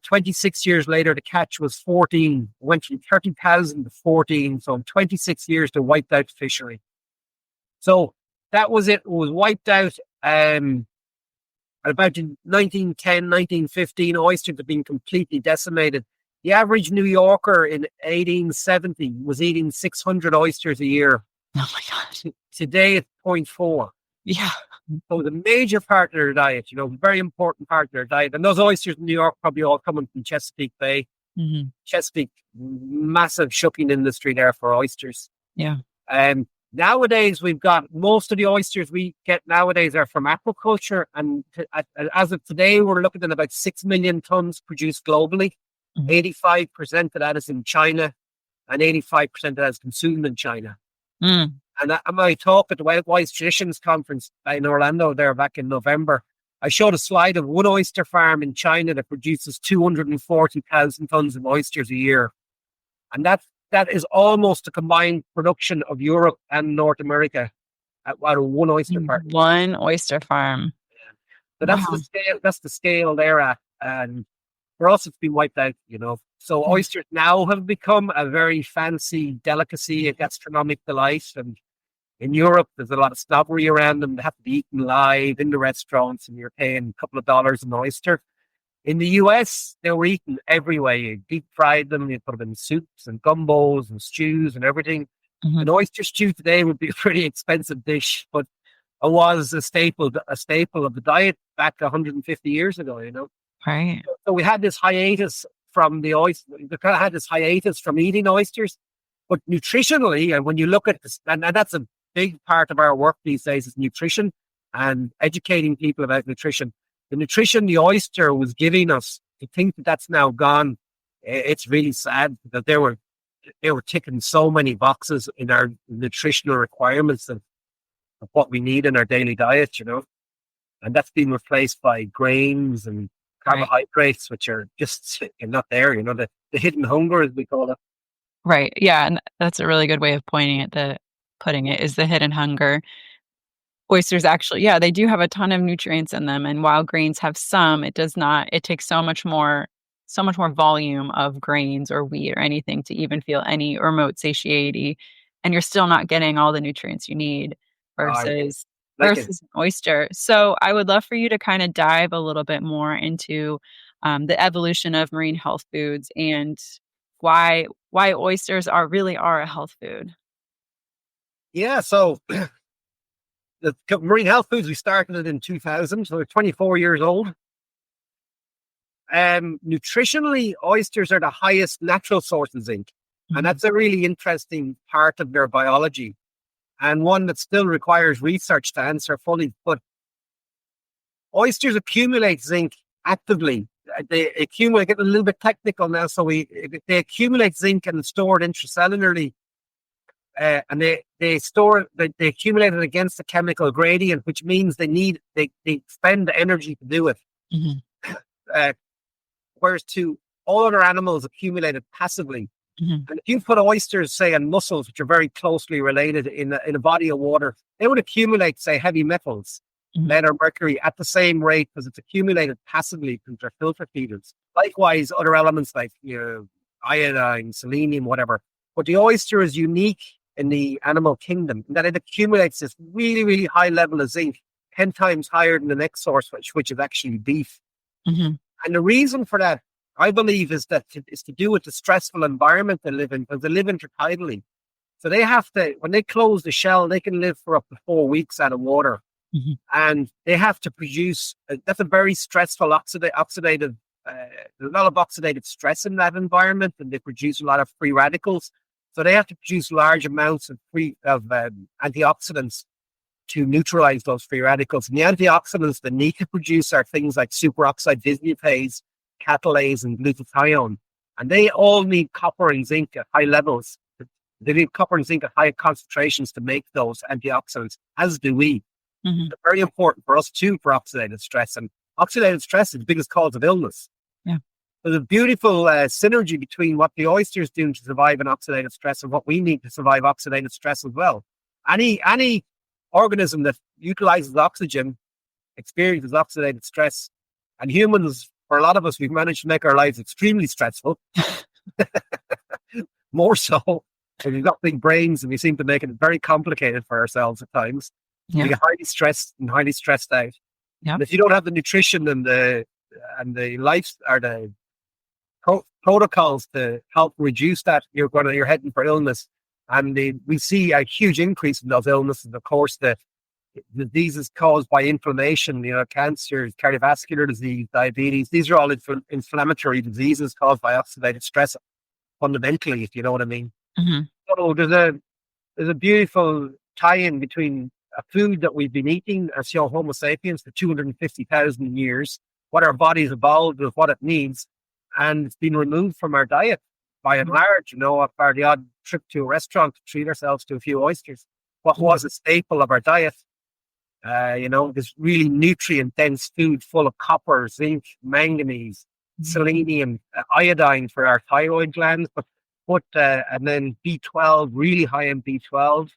26 years later, the catch was 14. Went from 30,000 to 14. So in 26 years, they wiped out the fishery. So that was it. It was wiped out. At about 1910, 1915, oysters had been completely decimated. The average New Yorker in 1870 was eating 600 oysters a year. Oh my God. Today it's 0.4. Yeah. So it's a major part of their diet, very important part of their diet. And those oysters in New York probably all coming from Chesapeake Bay. Chesapeake, massive shipping industry there for oysters. Yeah. Nowadays, we've got most of the oysters we get nowadays are from aquaculture. And as of today, we're looking at about 6 million tons produced globally. 85% of that is in China and 85% of that is consumed in China. And my talk at the Wise Traditions Conference in Orlando there back in November, I showed a slide of one oyster farm in China that produces 240,000 tons of oysters a year. And that is almost the combined production of Europe and North America at one oyster farm. One oyster farm. So that's the scale they're at. And for us, it's been wiped out, So oysters now have become a very fancy delicacy, a gastronomic delight. And in Europe, there's a lot of snobbery around them. They have to be eaten live in the restaurants, and you're paying a couple of dollars an oyster. In the US, they were eaten everywhere. You deep fried them, you put them in soups and gumbos and stews and everything. An oyster stew today would be a pretty expensive dish, but it was a staple of the diet back 150 years ago, Right. So we had this hiatus from the oyster. We kind of had this hiatus from eating oysters, but nutritionally, and when you look at this, and that's a big part of our work these days is nutrition and educating people about nutrition. The nutrition the oyster was giving us, to think that that's now gone, it's really sad that they were ticking so many boxes in our nutritional requirements of what we need in our daily diet, and that's been replaced by grains and carbohydrates, which are just not there, the hidden hunger, as we call it. Right. Yeah. And that's a really good way of putting it is the hidden hunger. Oysters actually, they do have a ton of nutrients in them. And while grains have some, it takes so much more volume of grains or wheat or anything to even feel any remote satiety. And you're still not getting all the nutrients you need versus an oyster. So I would love for you to kind of dive a little bit more into the evolution of marine health foods and why oysters are a health food. Yeah, so the marine health foods, we started it in 2000, so they're 24 years old. Nutritionally, oysters are the highest natural source of zinc, and that's a really interesting part of their biology, and one that still requires research to answer fully. But oysters accumulate zinc actively. They accumulate, get a little bit technical now, so they accumulate zinc and store it intracellularly. And they accumulate it against the chemical gradient, which means they spend the energy to do it. Whereas all other animals accumulate it passively. And if you put oysters, say, in mussels, which are very closely related in a body of water, they would accumulate, say, heavy metals, lead or mercury, at the same rate because it's accumulated passively because they're filter feeders. Likewise, other elements like iodine, selenium, whatever. But the oyster is unique in the animal kingdom in that it accumulates this really, really high level of zinc, 10 times higher than the next source, which is actually beef. And the reason for that, I believe, is to do with the stressful environment they live in, because they live intertidally. So they have to, when they close the shell, they can live for up to 4 weeks out of water. Mhm. And they have to produce, that's a very stressful oxidative, there's a lot of oxidative stress in that environment, and they produce a lot of free radicals. So they have to produce large amounts of antioxidants to neutralize those free radicals. And the antioxidants they need to produce are things like superoxide dismutase, catalase, and glutathione. And they all need copper and zinc at high levels. They need copper and zinc at high concentrations to make those antioxidants, as do we. Mhm. They're very important for us too, for oxidative stress. And oxidative stress is the biggest cause of illness. Yeah. There's a beautiful synergy between what the oysters do to survive an oxidative stress and what we need to survive oxidative stress as well. Any organism that utilizes oxygen experiences oxidative stress. And humans, for a lot of us, we've managed to make our lives extremely stressful. More so. And we've got big brains and we seem to make it very complicated for ourselves at times. Yeah. We get highly stressed and highly stressed out. Yeah. And if you don't have the nutrition and the life or the protocols to help reduce that, you're heading for illness. And we see a huge increase in those illnesses. Of course, the diseases caused by inflammation, cancer, cardiovascular disease, diabetes. These are all inflammatory diseases caused by oxidative stress, fundamentally, if you know what I mean. Mm-hmm. So there's a beautiful tie-in between a food that we've been eating as Homo sapiens for 250,000 years, what our bodies evolved with, what it needs, and it's been removed from our diet by and large. For the odd trip to a restaurant to treat ourselves to a few oysters, what was a staple of our diet? This really nutrient-dense food full of copper, zinc, manganese, selenium, iodine for our thyroid glands, and then B12, really high in B12.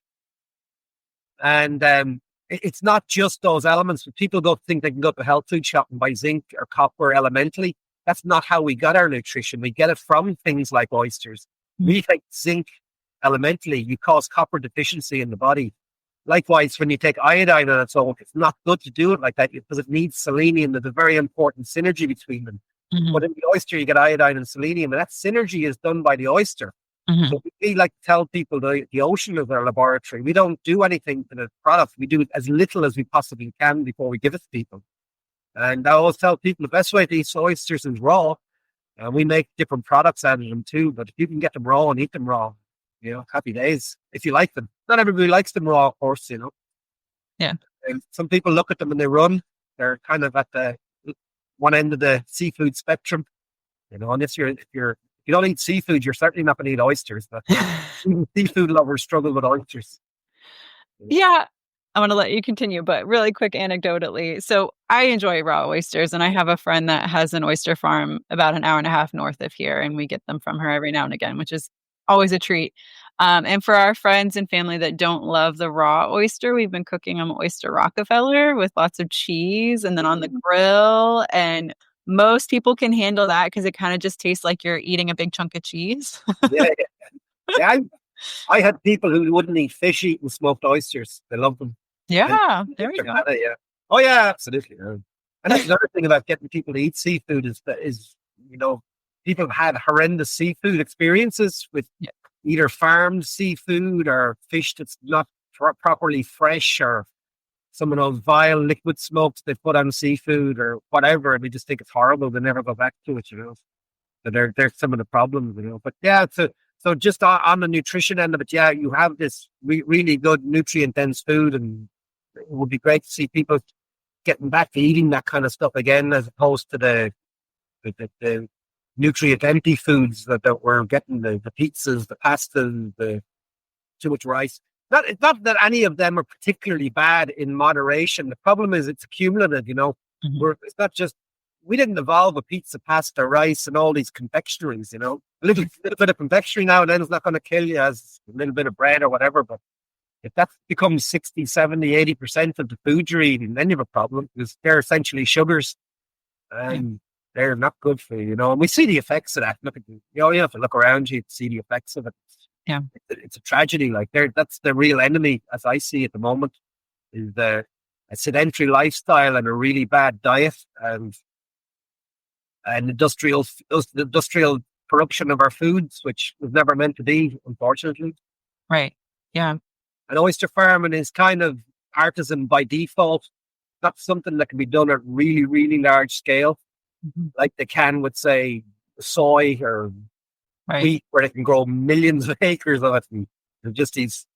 And it's not just those elements. People think they can go to health food shop and buy zinc or copper elementally. That's not how we get our nutrition. We get it from things like oysters. We take zinc elementally, you cause copper deficiency in the body. Likewise, when you take iodine on its own, it's not good to do it like that because it needs selenium. There's a very important synergy between them. Mm-hmm. But in the oyster, you get iodine and selenium, and that synergy is done by the oyster. Mm-hmm. So we like to tell people the ocean is our laboratory. We don't do anything to the product. We do as little as we possibly can before we give it to people. And I always tell people the best way to eat oysters is raw. And we make different products out of them too. But if you can get them raw and eat them raw, happy days. If you like them. Not everybody likes them raw, of course, Yeah. And some people look at them and they run. They're kind of at the one end of the seafood spectrum. And if you don't eat seafood, you're certainly not going to eat oysters. But seafood lovers struggle with oysters. Yeah. I want to let you continue, but really quick anecdotally. So I enjoy raw oysters, and I have a friend that has an oyster farm about an hour and a half north of here, and we get them from her every now and again, which is always a treat. And for our friends and family that don't love the raw oyster, we've been cooking them oyster Rockefeller with lots of cheese and then on the grill. And most people can handle that because it kind of just tastes like you're eating a big chunk of cheese. Yeah. I had people who wouldn't eat fish eating smoked oysters. They love them. Yeah, there we go. Yeah. Oh yeah, absolutely. Yeah. And that's another thing about getting people to eat seafood is people have had horrendous seafood experiences with either farmed seafood or fish that's not properly fresh, or some of those vile liquid smokes they put on seafood or whatever, and they just think it's horrible. They never go back to it, So there's some of the problems, But yeah, so just on the nutrition end of it, you have this really good nutrient-dense food, and it would be great to see people getting back to eating that kind of stuff again, as opposed to the nutrient-empty foods that we're getting, the pizzas, the pastas, the too much rice. It's not that any of them are particularly bad in moderation. The problem is it's cumulative, Mm-hmm. It's not just, we didn't evolve a pizza, pasta, rice, and all these confectionaries, A little bit of confectionery now and then is not going to kill you, as a little bit of bread or whatever. But if that becomes 60, 70, 80% of the food you're eating, then you have a problem, because they're essentially sugars. And they're not good for you, And we see the effects of that. You have to look around you to see the effects of it. Yeah. It's a tragedy. That's the real enemy, as I see at the moment, is a sedentary lifestyle and a really bad diet. And and industrial production of our foods, which was never meant to be, unfortunately. Right. Yeah. And oyster farming is kind of artisan by default. Not something that can be done at really, really large scale, Mhm. like they can with, say, soy or Right. wheat, where they can grow millions of acres of it. And there's just these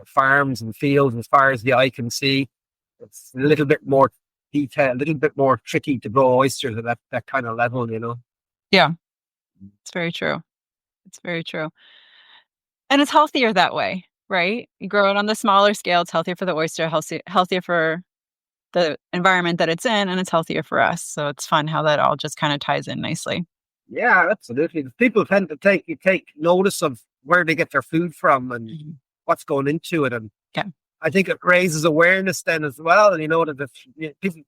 farms and fields as far as the eye can see. It's a little bit more detailed, a little bit more tricky to grow oysters at that kind of level. Yeah. It's very true. It's very true. And it's healthier that way, right? You grow it on the smaller scale. It's healthier for the oyster, healthier for the environment that it's in, and it's healthier for us. So it's fun how that all just kind of ties in nicely. Yeah, absolutely. People tend to take notice of where they get their food from and Mhm. what's going into it, and Yeah. I think it raises awareness then as well. And that if people,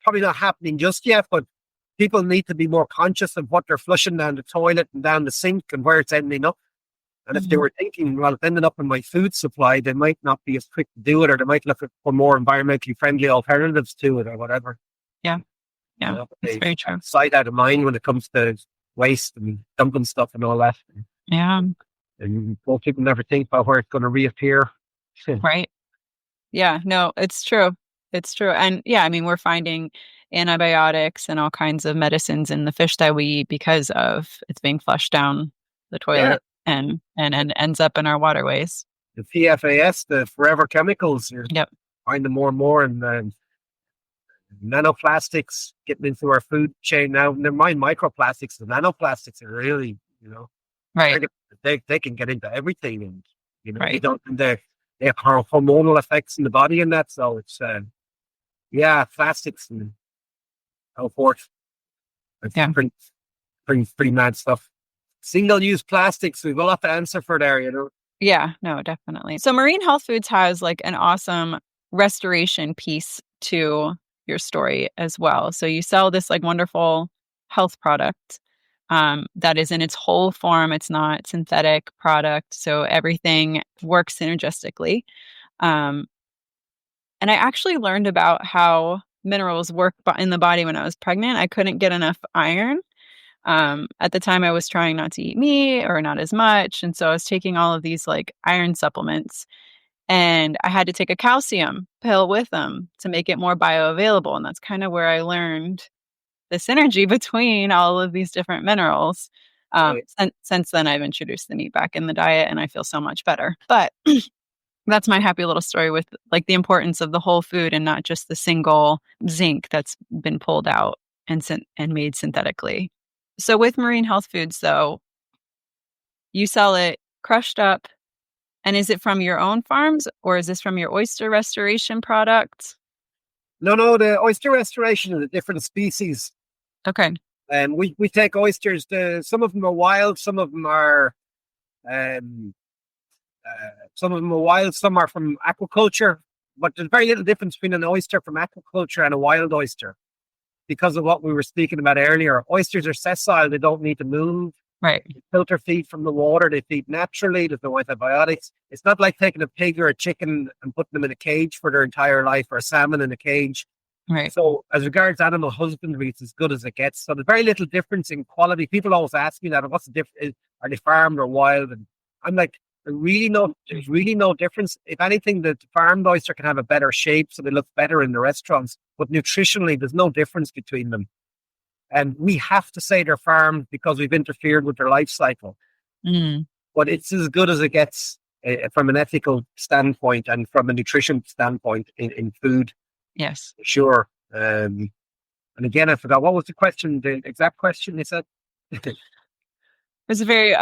probably not happening just yet, but people need to be more conscious of what they're flushing down the toilet and down the sink and where it's ending up. And if they Mhm. were thinking, well, it's ending up in my food supply, they might not be as quick to do it, or they might look for more environmentally friendly alternatives to it, or whatever. Yeah. Yeah. But It's they very out true. of sight, out of mind when it comes to waste and dumping stuff and all that. Yeah. And most people never think about where it's going to reappear. Right. Yeah. No, it's true. It's true. And yeah, I mean, we're finding antibiotics and all kinds of medicines in the fish that we eat because of it's being flushed down the Yeah, toilet and ends up in our waterways. the PFAS, the forever chemicals, you're Yep. finding more and more, and nanoplastics getting into our food chain now. Never mind microplastics, the nanoplastics are really, Right. they're- they can get into everything, and they Right. don't they have hormonal effects in the body and that. So it's yeah, plastics and so forth. It's Yeah. pretty mad stuff. Single use plastics, we've a lot to answer for there. Yeah, no, definitely. So Marine Health Foods has like an awesome restoration piece to your story as well. So you sell this like wonderful health product that is in its whole form. It's not synthetic product, so everything works synergistically. Um, and I actually learned about how minerals work in the body when I was pregnant. I couldn't get enough iron. At the time, I was trying not to eat meat or not as much. And so I was taking all of these like iron supplements and I had to take a calcium pill with them to make it more bioavailable. And that's kind of where I learned the synergy between all of these different minerals. Right. Since then, I've introduced the meat back in the diet and I feel so much better. But that's my happy little story with like the importance of the whole food and not just the single zinc that's been pulled out and made synthetically. So with Marine Health Foods, though, you sell it crushed up, and is it from your own farms or is this from your oyster restoration product? No, the oyster restoration is a different species. Okay. And we take oysters. Some of them are wild, um, some of them are wild, some are from aquaculture. But there's very little difference between an oyster from aquaculture and a wild oyster because of what we were speaking about earlier. Oysters are sessile; they don't need to move. Right. They filter feed from the water. They feed naturally. There's no antibiotics. It's not like taking a pig or a chicken and putting them in a cage for their entire life, or a salmon in a cage. Right. So, as regards animal husbandry, it's as good as it gets. So, there's very little difference in quality. People always ask me that, what's the difference? Are they farmed or wild? And I'm like, there's really no difference. If anything, the farmed oyster can have a better shape, so they look better in the restaurants. But nutritionally, there's no difference between them. And we have to say they're farmed because we've interfered with their life cycle. Mm, But it's as good as it gets from an ethical standpoint and from a nutrition standpoint in food. yes. Sure. And again, I forgot what was the question, the exact question they said. It's a very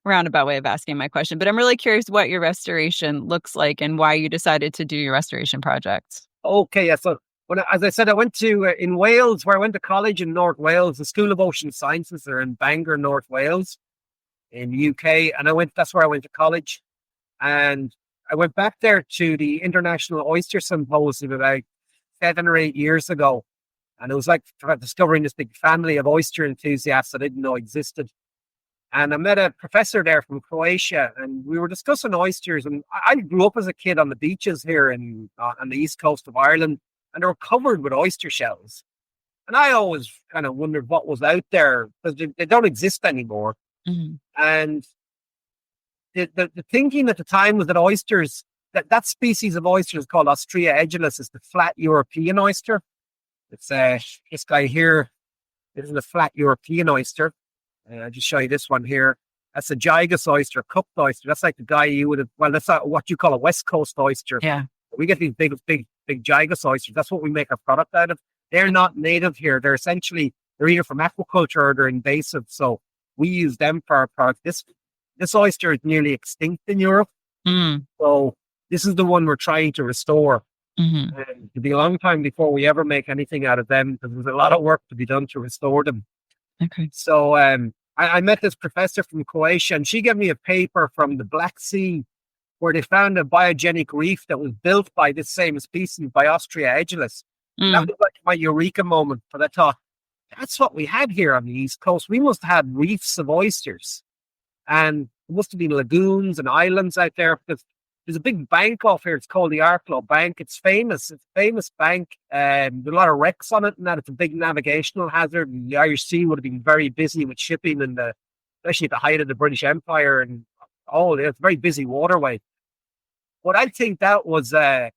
roundabout way of asking my question, but I'm really curious what your restoration looks like and why you decided to do your restoration projects. Okay, yeah. So as I said, I went to in Wales, where I went to college in North Wales, the School of Ocean Sciences. Are in Bangor, North Wales, in the UK, and that's where I went to college. And I went back there to the International Oyster Symposium about 7 or 8 years ago, and it was like discovering this big family of oyster enthusiasts I didn't know existed. And I met a professor there from Croatia, and we were discussing oysters. And I grew up as a kid on the beaches here on the east coast of Ireland. and they were covered with oyster shells. And I always kind of wondered what was out there, because they don't exist anymore. Mm-hmm. And the thinking at the time was that oysters, that species of oyster is called Ostrea edulis, is the flat European oyster. It's this guy here. This is a flat European oyster. I'll just show you this one here. That's a Gigas oyster, cupped oyster. That's like the guy you would have, well, that's not what you call a West Coast oyster. Yeah. We get these big Gigas oysters. That's what we make our product out of. They're not native here. They're either from aquaculture or they're invasive. So we use them for our product. This oyster is nearly extinct in Europe. Mm. So this is the one we're trying to restore. Mm-hmm. And it'll be a long time before we ever make anything out of them, because there's a lot of work to be done to restore them. Okay. So I met this professor from Croatia, and she gave me a paper from the Black Sea where they found a biogenic reef that was built by this same species, by Ostrea edulis. Mm. That was like my eureka moment, but I thought, that's what we had here on the East Coast. We must have had reefs of oysters, and there must have been lagoons and islands out there, because there's a big bank off here. It's called the Arklow Bank. It's famous. It's a famous bank. There's a lot of wrecks on it, and that it's a big navigational hazard. And the Irish Sea would have been very busy with shipping, and especially at the height of the British Empire, and it's a very busy waterway. But I think that was an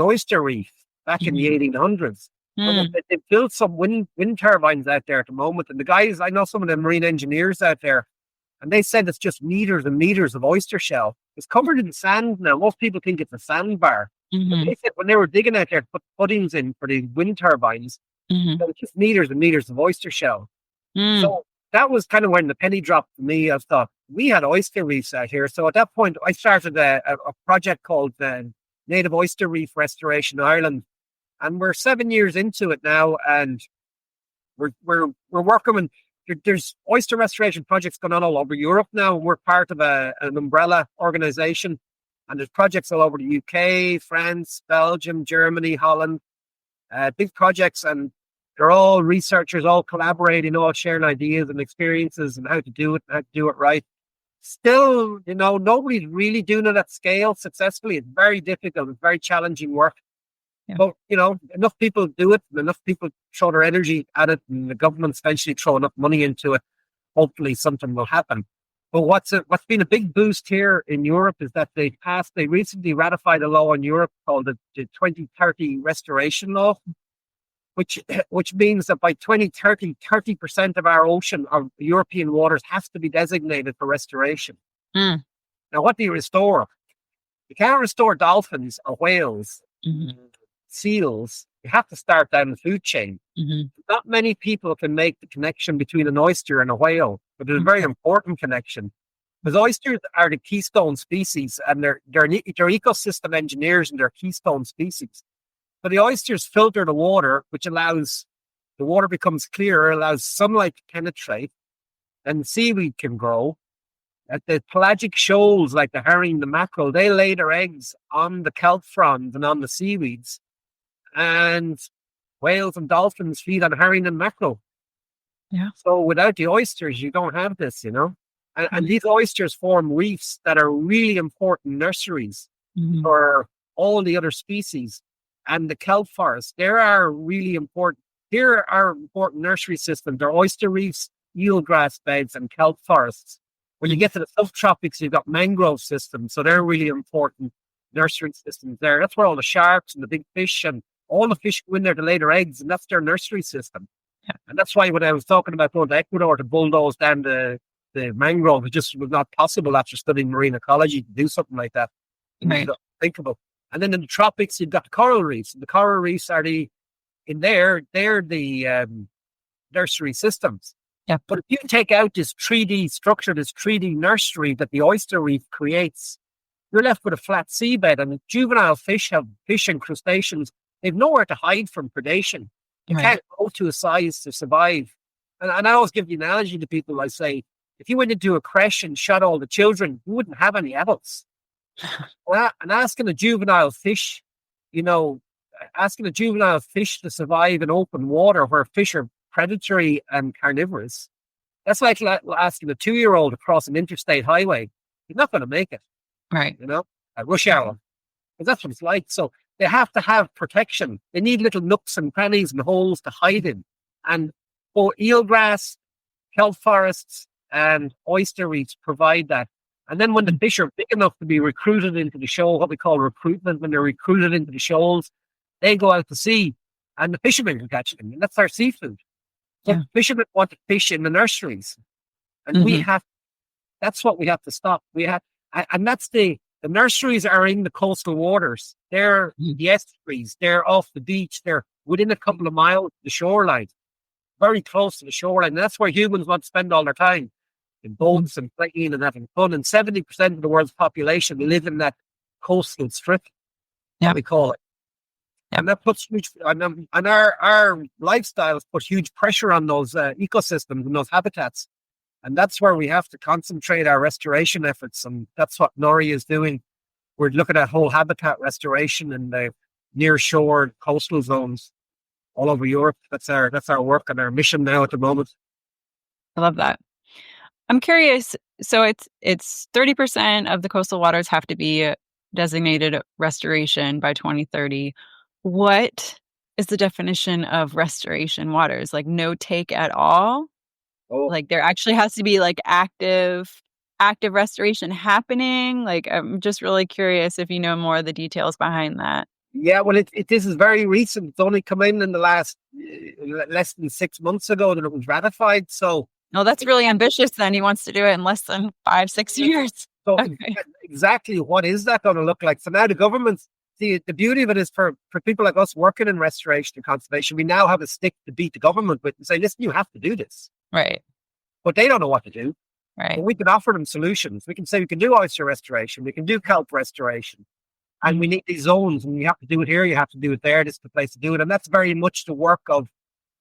oyster reef back in the 1800s. Mm. They built some wind turbines out there at the moment, and the guys, I know some of the marine engineers out there, and they said it's just meters and meters of oyster shell. It's covered in sand now. Most people think it's a sandbar. Mm-hmm. But they said when they were digging out there to put footings in for the wind turbines, Mm-hmm. it was just meters and meters of oyster shell. Mm. So that was kind of when the penny dropped for me. I thought, we had oyster reefs out here. So at that point, I started a project called Native Oyster Reef Restoration Ireland. And we're 7 years into it now, and we're working on, there's oyster restoration projects going on all over Europe now. We're part of an umbrella organization, and there's projects all over the UK, France, Belgium, Germany, Holland, big projects, and they're all researchers, all collaborating, all sharing ideas and experiences and how to do it right. Still, nobody's really doing it at scale successfully. It's very difficult. It's very challenging work. Yeah. But, enough people do it, and enough people throw their energy at it, and the government's eventually throw enough money into it. Hopefully something will happen. But what's been a big boost here in Europe is that they recently ratified a law in Europe called the 2030 Restoration Law, which means that by 2030, 30% of our ocean, our European waters, have to be designated for restoration. Mm. Now, what do you restore? You can't restore dolphins or whales. Mm-hmm. Seals. You have to start down the food chain. Mm-hmm. Not many people can make the connection between an oyster and a whale, but it's a very important connection, because oysters are the keystone species, and they're ecosystem engineers, and they're keystone species. So the oysters filter the water, which allows the water becomes clearer, allows sunlight to penetrate, and seaweed can grow. At the pelagic shoals, like the herring, the mackerel, they lay their eggs on the kelp fronds and on the seaweeds. And whales and dolphins feed on herring and mackerel. Yeah. So without the oysters, you don't have this, And these oysters form reefs that are really important nurseries for all the other species. And the kelp forests, there are really important. Here are important nursery systems. There are oyster reefs, eelgrass beds, and kelp forests. When you get to the subtropics, you've got mangrove systems. So they're really important nursery systems there. That's where all the sharks and the big fish and all the fish go in there to lay their eggs, and that's their nursery system. Yeah. And that's why when I was talking about going to Ecuador to bulldoze down the mangrove, it just was not possible after studying marine ecology to do something like that. Right. Unthinkable. And then in the tropics, you've got the coral reefs. And the coral reefs are they're the nursery systems. Yeah. But if you take out this 3D structure, this 3D nursery that the oyster reef creates, you're left with a flat seabed, and juvenile fish and crustaceans, they've nowhere to hide from predation. They can't grow to a size to survive. And I always give the analogy to people. I say, if you went into a creche and shot all the children, you wouldn't have any adults. And asking a juvenile fish, to survive in open water where fish are predatory and carnivorous, that's like asking a 2-year-old to cross an interstate highway. You're not going to make it. Right. At rush hour. Because that's what it's like. So they have to have protection. They need little nooks and crannies and holes to hide in. And both eelgrass, kelp forests, and oyster reefs provide that. And then when the fish are big enough to be recruited into the shoal, what we call recruitment, when they're recruited into the shoals, they go out to sea and the fishermen can catch them. And that's our seafood. So fishermen want to fish in the nurseries. And that's what we have to stop. And that's the nurseries are in the coastal waters. They're the estuaries. They're off the beach. They're within a couple of miles of the shoreline, very close to the shoreline. And that's where humans want to spend all their time, in boats and playing and having fun. And 70% of the world's population live in that coastal strip, what we call it. And that puts huge, and our lifestyles put huge pressure on those ecosystems and those habitats. And that's where we have to concentrate our restoration efforts. And that's what Nori is doing. We're looking at whole habitat restoration in the near shore coastal zones all over Europe. That's our work and our mission now at the moment. I love that. I'm curious. So it's 30% of the coastal waters have to be designated restoration by 2030. What is the definition of restoration waters? Like no take at all? Oh. Like there actually has to be like active restoration happening. Like I'm just really curious if you know more of the details behind that. Yeah, well, this is very recent. It's only come in the last less than 6 months ago that it was ratified. So, no, that's really ambitious. Then he wants to do it in less than 5-6 years. So exactly what is that going to look like? So now the government, the beauty of it is for people like us working in restoration and conservation, we now have a stick to beat the government with and say, listen, you have to do this. Right. But they don't know what to do. Right. But we can offer them solutions. We can say we can do oyster restoration. We can do kelp restoration. And we need these zones, and you have to do it here, you have to do it there. This is the place to do it. And that's very much the work of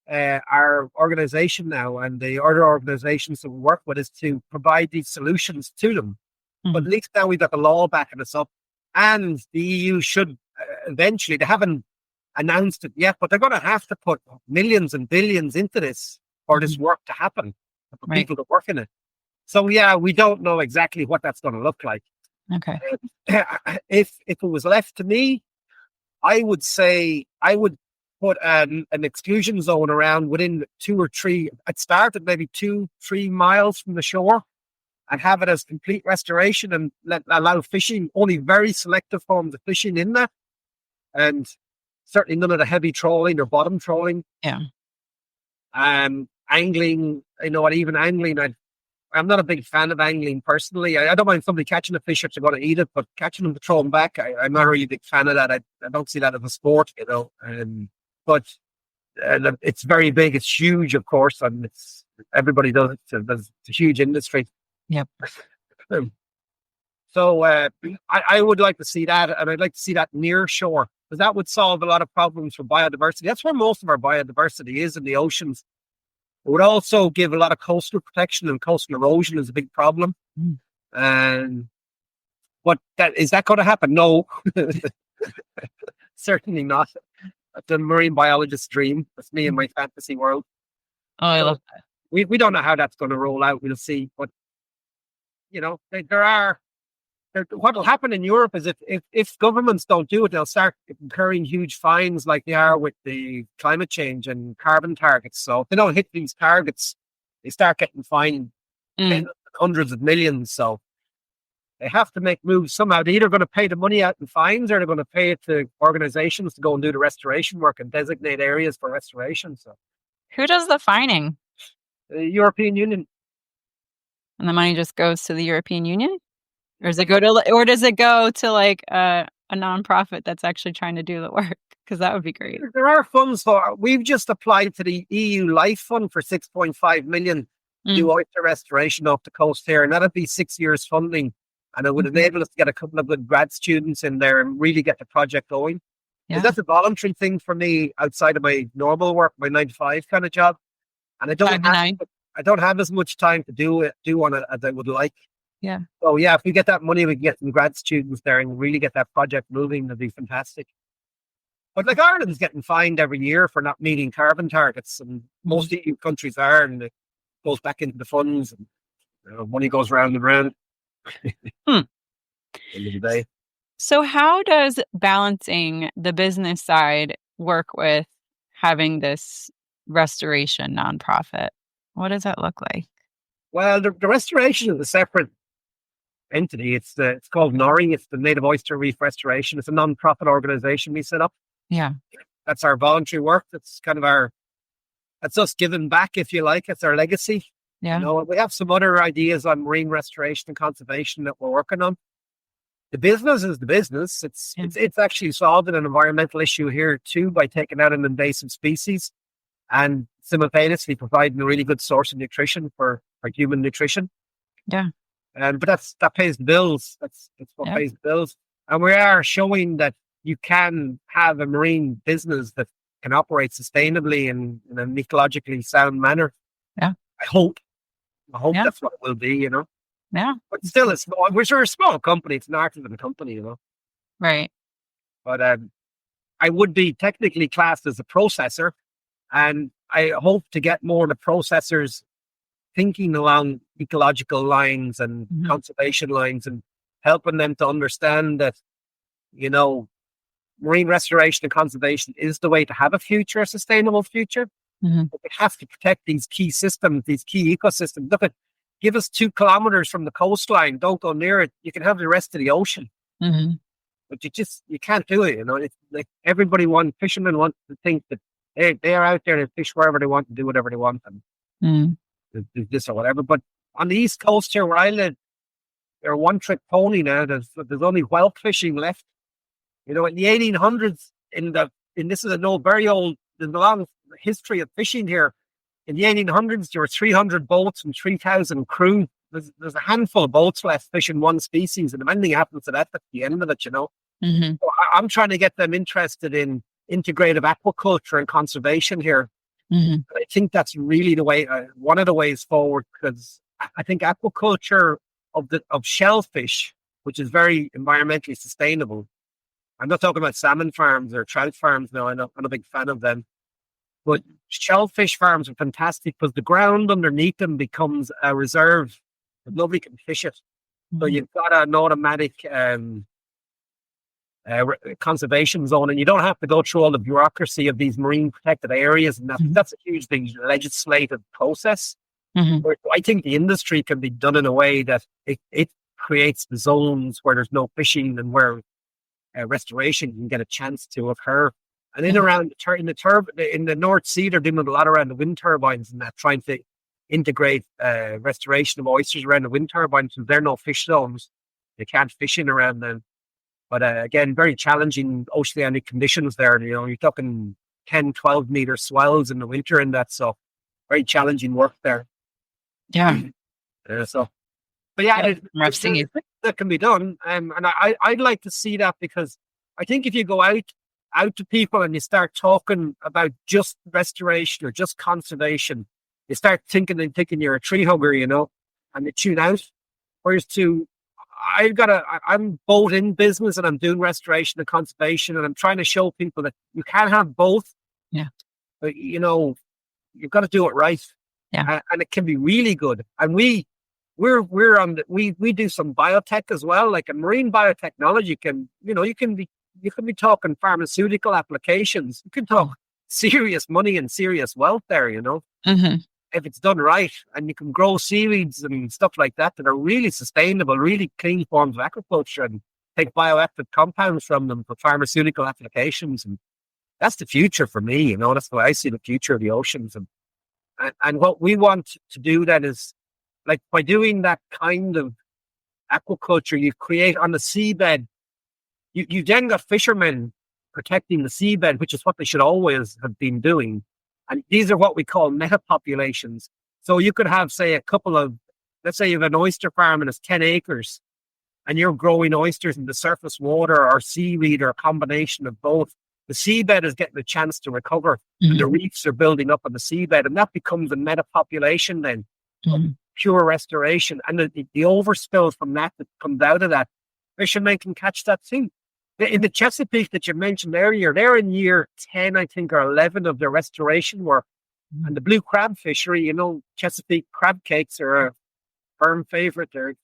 our organization now, and the other organizations that we work with, is to provide these solutions to them. But at least now we've got the law backing us up, and the EU should eventually, they haven't announced it yet, but they're going to have to put millions and billions into this for this work to happen, for people to work in it. So yeah, we don't know exactly what that's going to look like. Okay. If it was left to me, I would say I would put an exclusion zone around within 2 or 3. I'd start at maybe 2-3 miles from the shore and have it as complete restoration and allow fishing, only very selective forms of fishing in that. And certainly none of the heavy trawling or bottom trawling. Yeah. Angling, and even angling, I'm not a big fan of angling personally. I don't mind somebody catching a fish if they're going to eat it, but catching them to throw them back, I'm not really a big fan of that. I don't see that as a sport, but it's very big. It's huge, of course, and everybody does it. So it's a huge industry. Yep. So I would like to see that, and I'd like to see that near shore, because that would solve a lot of problems for biodiversity. That's where most of our biodiversity is, in the oceans. It would also give a lot of coastal protection, and coastal erosion is a big problem. But is that going to happen? No, certainly not. That's a marine biologist's dream. That's me in my fantasy world. Oh, I love that. We don't know how that's going to roll out. We'll see. But what will happen in Europe is if governments don't do it, they'll start incurring huge fines like they are with the climate change and carbon targets. So if they don't hit these targets, they start getting fined hundreds of millions. So they have to make moves somehow. They're either going to pay the money out in fines, or they're going to pay it to organizations to go and do the restoration work and designate areas for restoration. So who does the fining? The European Union. And the money just goes to the European Union? Or does it go to like a nonprofit that's actually trying to do the work? Because that would be great. There are funds for. We've just applied to the EU Life Fund for 6.5 million to do oyster restoration off the coast here, and that'd be 6 years funding, and it would enable us to get a couple of good grad students in there and really get the project going. Yeah. That's a voluntary thing for me outside of my normal work, my 9-to-5 kind of job, and I don't have as much time to do on it as I would like. Yeah. So yeah, if we get that money, we can get some grad students there and really get that project moving. That'd be fantastic. But like Ireland's getting fined every year for not meeting carbon targets, and most EU countries are, and it goes back into the funds, and money goes round and round. End of the day. So how does balancing the business side work with having this restoration nonprofit? What does that look like? Well, the restoration is a separate entity. It's called NORI. It's the Native Oyster Reef Restoration. It's a non-profit organization we set up. Yeah. That's our voluntary work. That's us giving back, if you like. It's our legacy. Yeah. We have some other ideas on marine restoration and conservation that we're working on. The business is the business. It's actually solving an environmental issue here too by taking out an invasive species and simultaneously providing a really good source of nutrition for human nutrition. Yeah. But that pays the bills. That's what pays the bills. And we are showing that you can have a marine business that can operate sustainably in an ecologically sound manner. Yeah. I hope that's what it will be, Yeah. But still, we're a small company. It's an artisan company, Right. But I would be technically classed as a processor, and I hope to get more of the processors thinking along ecological lines and conservation lines and helping them to understand that, marine restoration and conservation is the way to have a sustainable future. But we have to protect these key systems, these key ecosystems. Give us 2 kilometers from the coastline. Don't go near it. You can have the rest of the ocean. But you can't do it. It's like fishermen want to think that they're out there to fish wherever they want and do whatever they want and do this or whatever. But on the East Coast here where I live, they're a one-trick pony now. There's only whelk fishing left. In the 1800s, this is very old, there's a long history of fishing here. In the 1800s, there were 300 boats and 3,000 crew. There's a handful of boats left fishing one species, and if anything happens to that, that's the end of it, So I'm trying to get them interested in integrative aquaculture and conservation here. I think that's really the way, one of the ways forward, because I think aquaculture of shellfish, which is very environmentally sustainable. I'm not talking about salmon farms or trout farms now. I'm a big fan of them. But shellfish farms are fantastic because the ground underneath them becomes a reserve, but nobody can fish it. So you've got an automatic conservation zone, and you don't have to go through all the bureaucracy of these marine protected areas. And that's a huge thing, legislative process. Where I think the industry can be done in a way that it creates the zones where there's no fishing and where restoration can get a chance to occur. And in around in the North Sea, they're doing a lot around the wind turbines and that, trying to integrate restoration of oysters around the wind turbines. So they're no fish zones; they can't fish in around them. But again, very challenging oceanic conditions there. You're talking 10, 12 meter swells in the winter, and that's so very challenging work there. Yeah. But that can be done, and I'd like to see that, because I think if you go out to people and you start talking about just restoration or just conservation, you start thinking you're a tree hugger, and they tune out. Whereas I'm both in business and I'm doing restoration and conservation, and I'm trying to show people that you can have both. Yeah. But you've got to do it right. Yeah. And it can be really good. And we do some biotech as well, like a marine biotechnology you can be talking pharmaceutical applications. You can talk serious money and serious wealth there, if it's done right, and you can grow seaweeds and stuff like that are really sustainable, really clean forms of aquaculture, and take bioactive compounds from them for pharmaceutical applications. And that's the future for me, that's the way I see the future of the oceans. And what we want to do then is, like, by doing that kind of aquaculture, you create on the seabed, you then got fishermen protecting the seabed, which is what they should always have been doing. And these are what we call metapopulations. So you could have, say, let's say you have an oyster farm and it's 10 acres, and you're growing oysters in the surface water or seaweed or a combination of both. The seabed is getting a chance to recover, and the reefs are building up on the seabed, and that becomes a metapopulation then, pure restoration. And the overspill from that comes out of that, fishermen can catch that too. In the Chesapeake that you mentioned earlier, they're in year 10, I think, or 11 of their restoration work. And the blue crab fishery, Chesapeake crab cakes are a firm favorite there.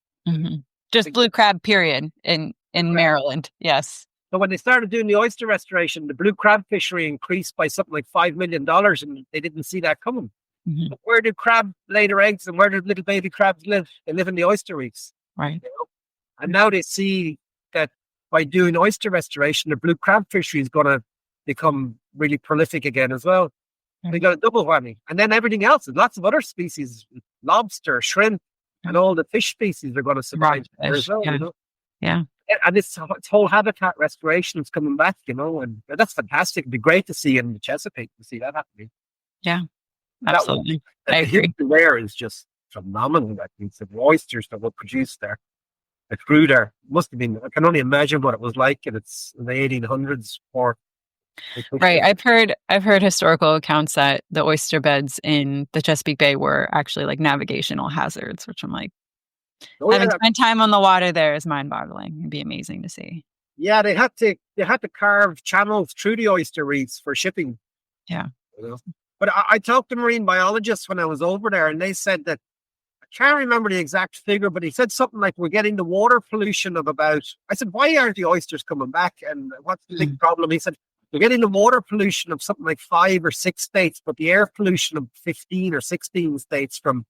Just blue crab, period, in in Maryland. Yes. So when they started doing the oyster restoration, the blue crab fishery increased by something like $5 million, and they didn't see that coming. Hmm. But where do crab lay their eggs, and where do little baby crabs live? They live in the oyster reefs. Right. You know? And now they see that by doing oyster restoration, the blue crab fishery is going to become really prolific again as well. They got a double whammy. And then everything else, there's lots of other species, lobster, shrimp, and all the fish species are going to survive there as well, Yeah. you know. Yeah. And this whole habitat restoration is coming back, you know, and that's fantastic. It'd be great to see in the Chesapeake to see that happening. Yeah. That Absolutely. I the agree. history there is just phenomenal. I think the oysters that were produced there, that grew there, must have been. I can only imagine what it was like in the 1800s. Or Right. I've heard historical accounts that the oyster beds in the Chesapeake Bay were actually like navigational hazards, which I'm like, oh having yeah, spent time on the water there is mind-boggling. It'd be amazing to see. yeah, they had to carve channels through the oyster reefs for shipping. Yeah. You know? But I talked to marine biologists when I was over there, and they said that, I can't remember the exact figure, but he said something like, we're getting the water pollution of about, I said, why aren't the oysters coming back? And what's the big problem? He said, we're getting the water pollution of something like 5 or 6 states, but the air pollution of 15 or 16 states from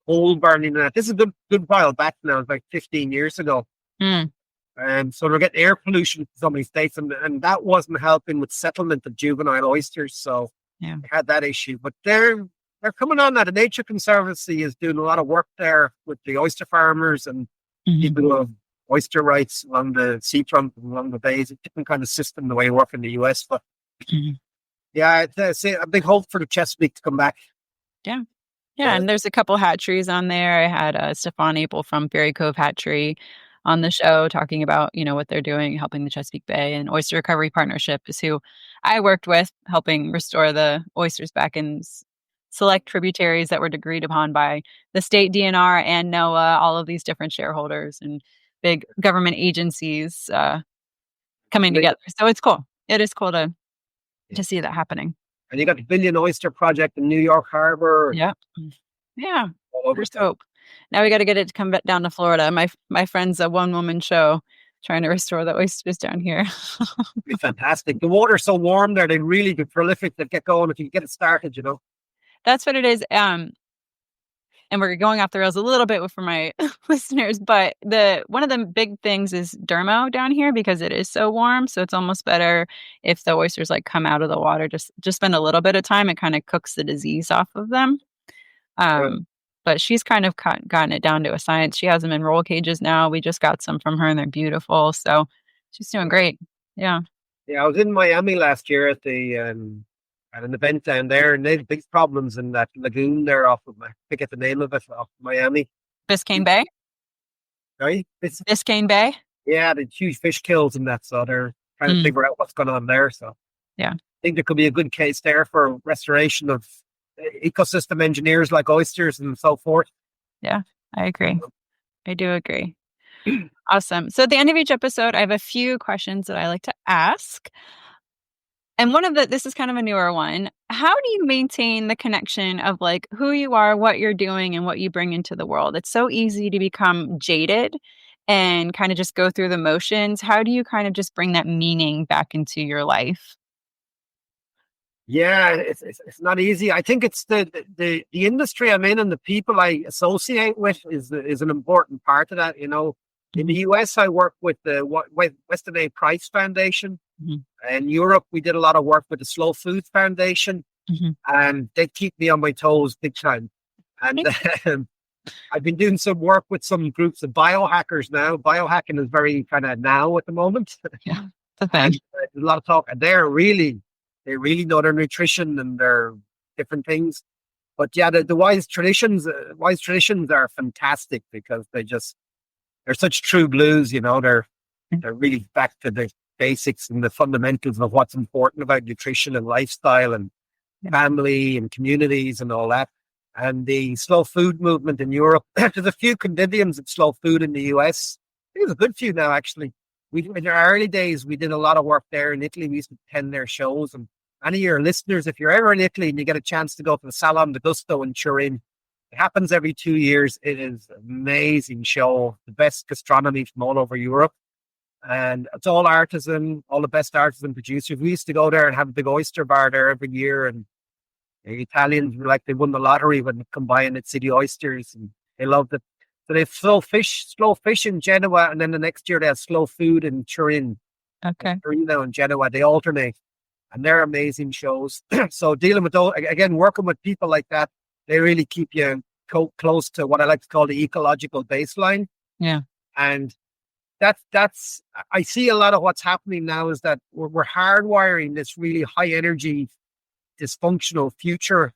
coal burning. And this is a good while back now, it's like 15 years ago. Mm. And so they're getting air pollution from so many states, and that wasn't helping with settlement of juvenile oysters. So Yeah. they had that issue. But they're coming on that. The Nature Conservancy is doing a lot of work there with the oyster farmers and people who have oyster rights along the seafront and along the bays. It's a different kind of system the way we work in the US. But yeah, it's a big hope for the Chesapeake to come back. Yeah. Yeah. And there's a couple hatcheries on there. I had Stefan Apel from Berry Cove Hatchery on the show talking about, what they're doing, helping the Chesapeake Bay, and Oyster Recovery Partnership is who I worked with, helping restore the oysters back in select tributaries that were agreed upon by the state DNR and NOAA, all of these different shareholders and big government agencies coming together. So it's cool. It is cool to see that happening. And you got the Billion Oyster Project in New York Harbor. Yeah. Yeah. There's hope. Now we got to get it to come back down to Florida. My friend's a one-woman show trying to restore the oysters down here. It's fantastic. The water's so warm there, they'd really be prolific. They'd get going if you get it started, That's what it is. And we're going off the rails a little bit for my listeners, but one of the big things is dermo down here because it is so warm. So it's almost better if the oysters like come out of the water, just spend a little bit of time. It kind of cooks the disease off of them. But she's kind of gotten it down to a science. She has them in roll cages now. We just got some from her and they're beautiful. So she's doing great. Yeah. Yeah, I was in Miami last year at an event down there, and they had big problems in that lagoon there I forget the name of it, off Miami. Biscayne Bay? Right? Biscayne Bay? Yeah, the huge fish kills in that, so they're trying to figure out what's going on there. So yeah, I think there could be a good case there for restoration of ecosystem engineers like oysters and so forth. Yeah, I agree. I do agree. Awesome. So at the end of each episode, I have a few questions that I like to ask. And this is kind of a newer one. How do you maintain the connection of like who you are, what you're doing, and what you bring into the world? It's so easy to become jaded and kind of just go through the motions. How do you kind of just bring that meaning back into your life? Yeah, it's not easy. I think it's the industry I'm in and the people I associate with is an important part of that. In the US, I work with the Weston A. Price Foundation. In Europe, we did a lot of work with the Slow Food Foundation, and they keep me on my toes big time. And I've been doing some work with some groups of biohackers now. Biohacking is very kind of now at the moment. Yeah, the thing. There's a lot of talk, and they really know their nutrition and their different things. But yeah, the wise traditions are fantastic because they're such true blues. They're really back to the basics and the fundamentals of what's important about nutrition and lifestyle and family and communities and all that. And the slow food movement in Europe, there's a few conviviums of slow food in the US. I think there's a good few now, actually. In our early days, we did a lot of work there in Italy. We used to attend their shows. And any of your listeners, if you're ever in Italy and you get a chance to go to the Salon de Gusto in Turin, it happens every 2 years. It is an amazing show, the best gastronomy from all over Europe. And it's all artisan, all the best artisan producers. We used to go there and have a big oyster bar there every year. And the Italians were like they won the lottery when they come by and they'd see the oysters and they loved it. So they have slow fish in Genoa, and then the next year they have slow food in Turin. Okay. Torino and Genoa, they alternate, and they're amazing shows. So dealing with those, again, working with people like that, they really keep you close to what I like to call the ecological baseline. Yeah. And that's I see a lot of what's happening now is that we're hardwiring this really high energy dysfunctional future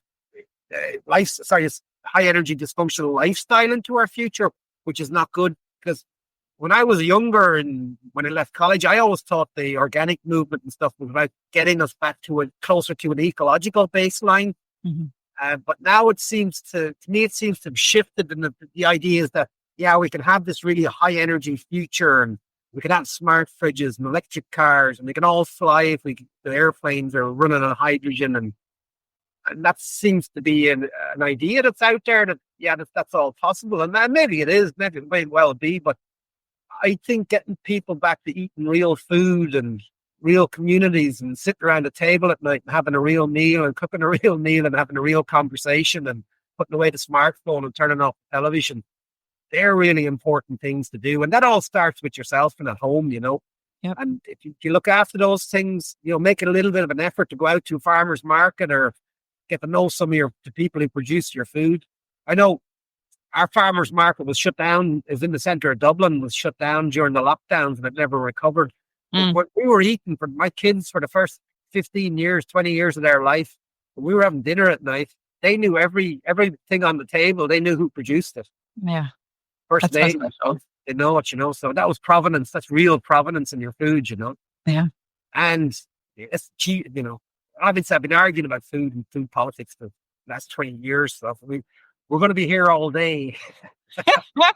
this high energy dysfunctional lifestyle into our future, which is not good. Because when I was younger and when I left college, I always thought the organic movement and stuff was about getting us back to closer to an ecological baseline. But now it seems to me, it seems to have shifted. And the idea is that, yeah, we can have this really high energy future and we can have smart fridges and electric cars and we can all fly if the airplanes are running on hydrogen. And that seems to be an idea that's out there that, yeah, that's all possible. And maybe it is, maybe it may well be, but I think getting people back to eating real food and real communities and sitting around a table at night and having a real meal and cooking a real meal and having a real conversation and putting away the smartphone and turning off the television, they're really important things to do. And that all starts with yourself and at home, you know. Yep. And if you look after those things, you know, make it a little bit of an effort to go out to a farmer's market or get to know some of the people who produce your food. I know our farmers market was shut down. It was in the centre of Dublin, was shut down during the lockdowns and it never recovered. But we were eating for my kids for the first 15 years, 20 years of their life. When we were having dinner at night, they knew everything on the table. They knew who produced it. Yeah. First name, they know it, you know. So that was provenance. That's real provenance in your food, you know. Yeah. And it's cheap, you know. Obviously, I've been arguing about food and food politics for the last 20 years. So we're going to be here all day. But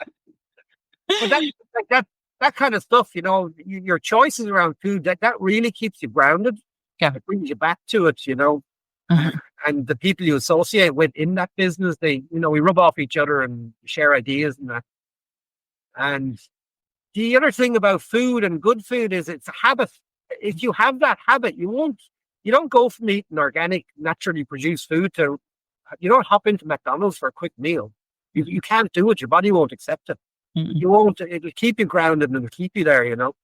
that kind of stuff, you know, your choices around food, that really keeps you grounded. Yeah. It brings you back to it, you know. And the people you associate with in that business, we rub off each other and share ideas and that. And the other thing about food and good food is it's a habit. If you have that habit, you don't go from eating organic, naturally produced food you don't hop into McDonald's for a quick meal. You can't do it. Your body won't accept it. You won't. It'll keep you grounded and it'll keep you there, you know.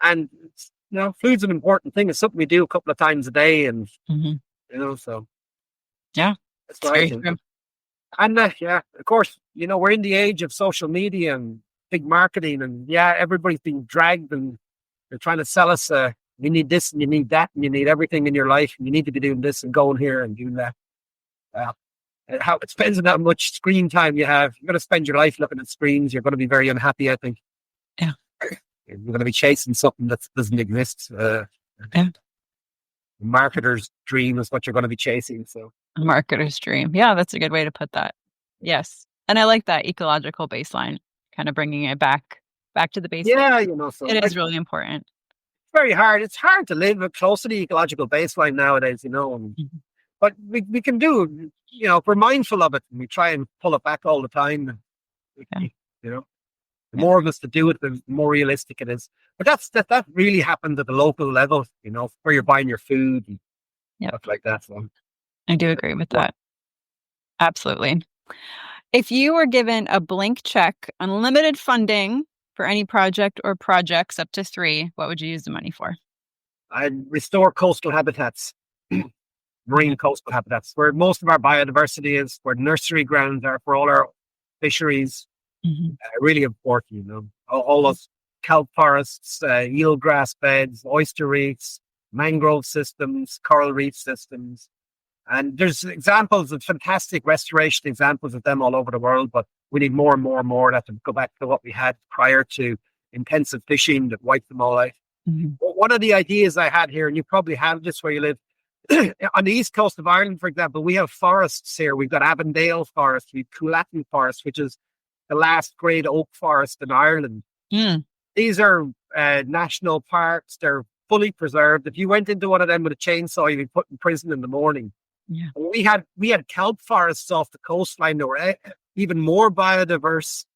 And you know, food's an important thing. It's something we do a couple of times a day, and you know, so yeah, that's what I think. And yeah, of course, you know, we're in the age of social media and big marketing, and yeah, everybody's being dragged, and they're trying to sell us. You need this, and you need that, and you need everything in your life, and you need to be doing this and going here and doing that. How it depends on how much screen time you have. You're going to spend your life looking at screens. You're going to be very unhappy, I think. Yeah. You're going to be chasing something that doesn't exist. Yeah. The marketer's dream is what you're going to be chasing. So, a marketer's dream. Yeah, that's a good way to put that. Yes. And I like that ecological baseline, kind of bringing it back to the baseline. Yeah, you know, so it is really important. It's very hard. It's hard to live close to the ecological baseline nowadays, you know. And, but we can do, you know, if we're mindful of it and we try and pull it back all the time, you know, the more of us to do it, the more realistic it is. But that really happens at the local level, you know, where you're buying your food and stuff like that. So I do agree with that. Absolutely. If you were given a blank check, unlimited funding for any project or projects up to 3, what would you use the money for? I'd restore coastal habitats. Marine coastal habitats, where most of our biodiversity is, where nursery grounds are for all our fisheries. Really important, you know. All those kelp forests, eelgrass beds, oyster reefs, mangrove systems, coral reef systems. And there's examples of fantastic restoration examples of them all over the world, but we need more and more and more. That to go back to what we had prior to intensive fishing that wiped them all out. One of the ideas I had here, and you probably have this where you live, on the east coast of Ireland, for example, we have forests here. We've got Avondale Forest, we've Coolatin Forest, which is the last great oak forest in Ireland. These are national parks. They're fully preserved. If you went into one of them with a chainsaw, you'd be put in prison in the morning. We had kelp forests off the coastline that were even more biodiverse.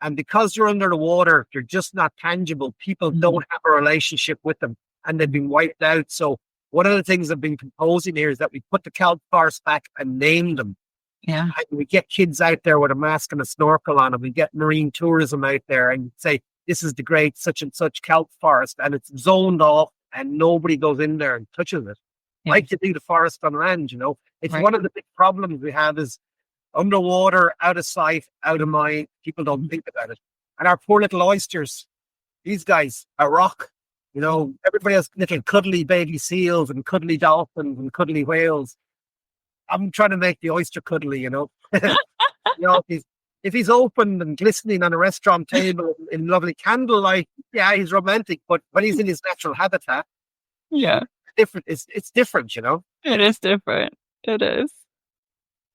And because they're under the water, they're just not tangible. People don't have a relationship with them, and they've been wiped out. So one of the things I've been proposing here is that we put the kelp forests back and name them. Yeah. And we get kids out there with a mask and a snorkel on, and we get marine tourism out there and say, this is the great such and such kelp forest, and it's zoned off and nobody goes in there and touches it. Yeah. Like you do the forest on land, It's Right. one of the big problems we have is underwater, out of sight, out of mind. People don't think about it. And our poor little oysters, these guys, a rock. Everybody has little cuddly baby seals and cuddly dolphins and cuddly whales. I'm trying to make the oyster cuddly, if he's open and glistening on a restaurant table in lovely candlelight, yeah, he's romantic. But when he's in his natural habitat, Yeah. different. It's different, It is different. It is.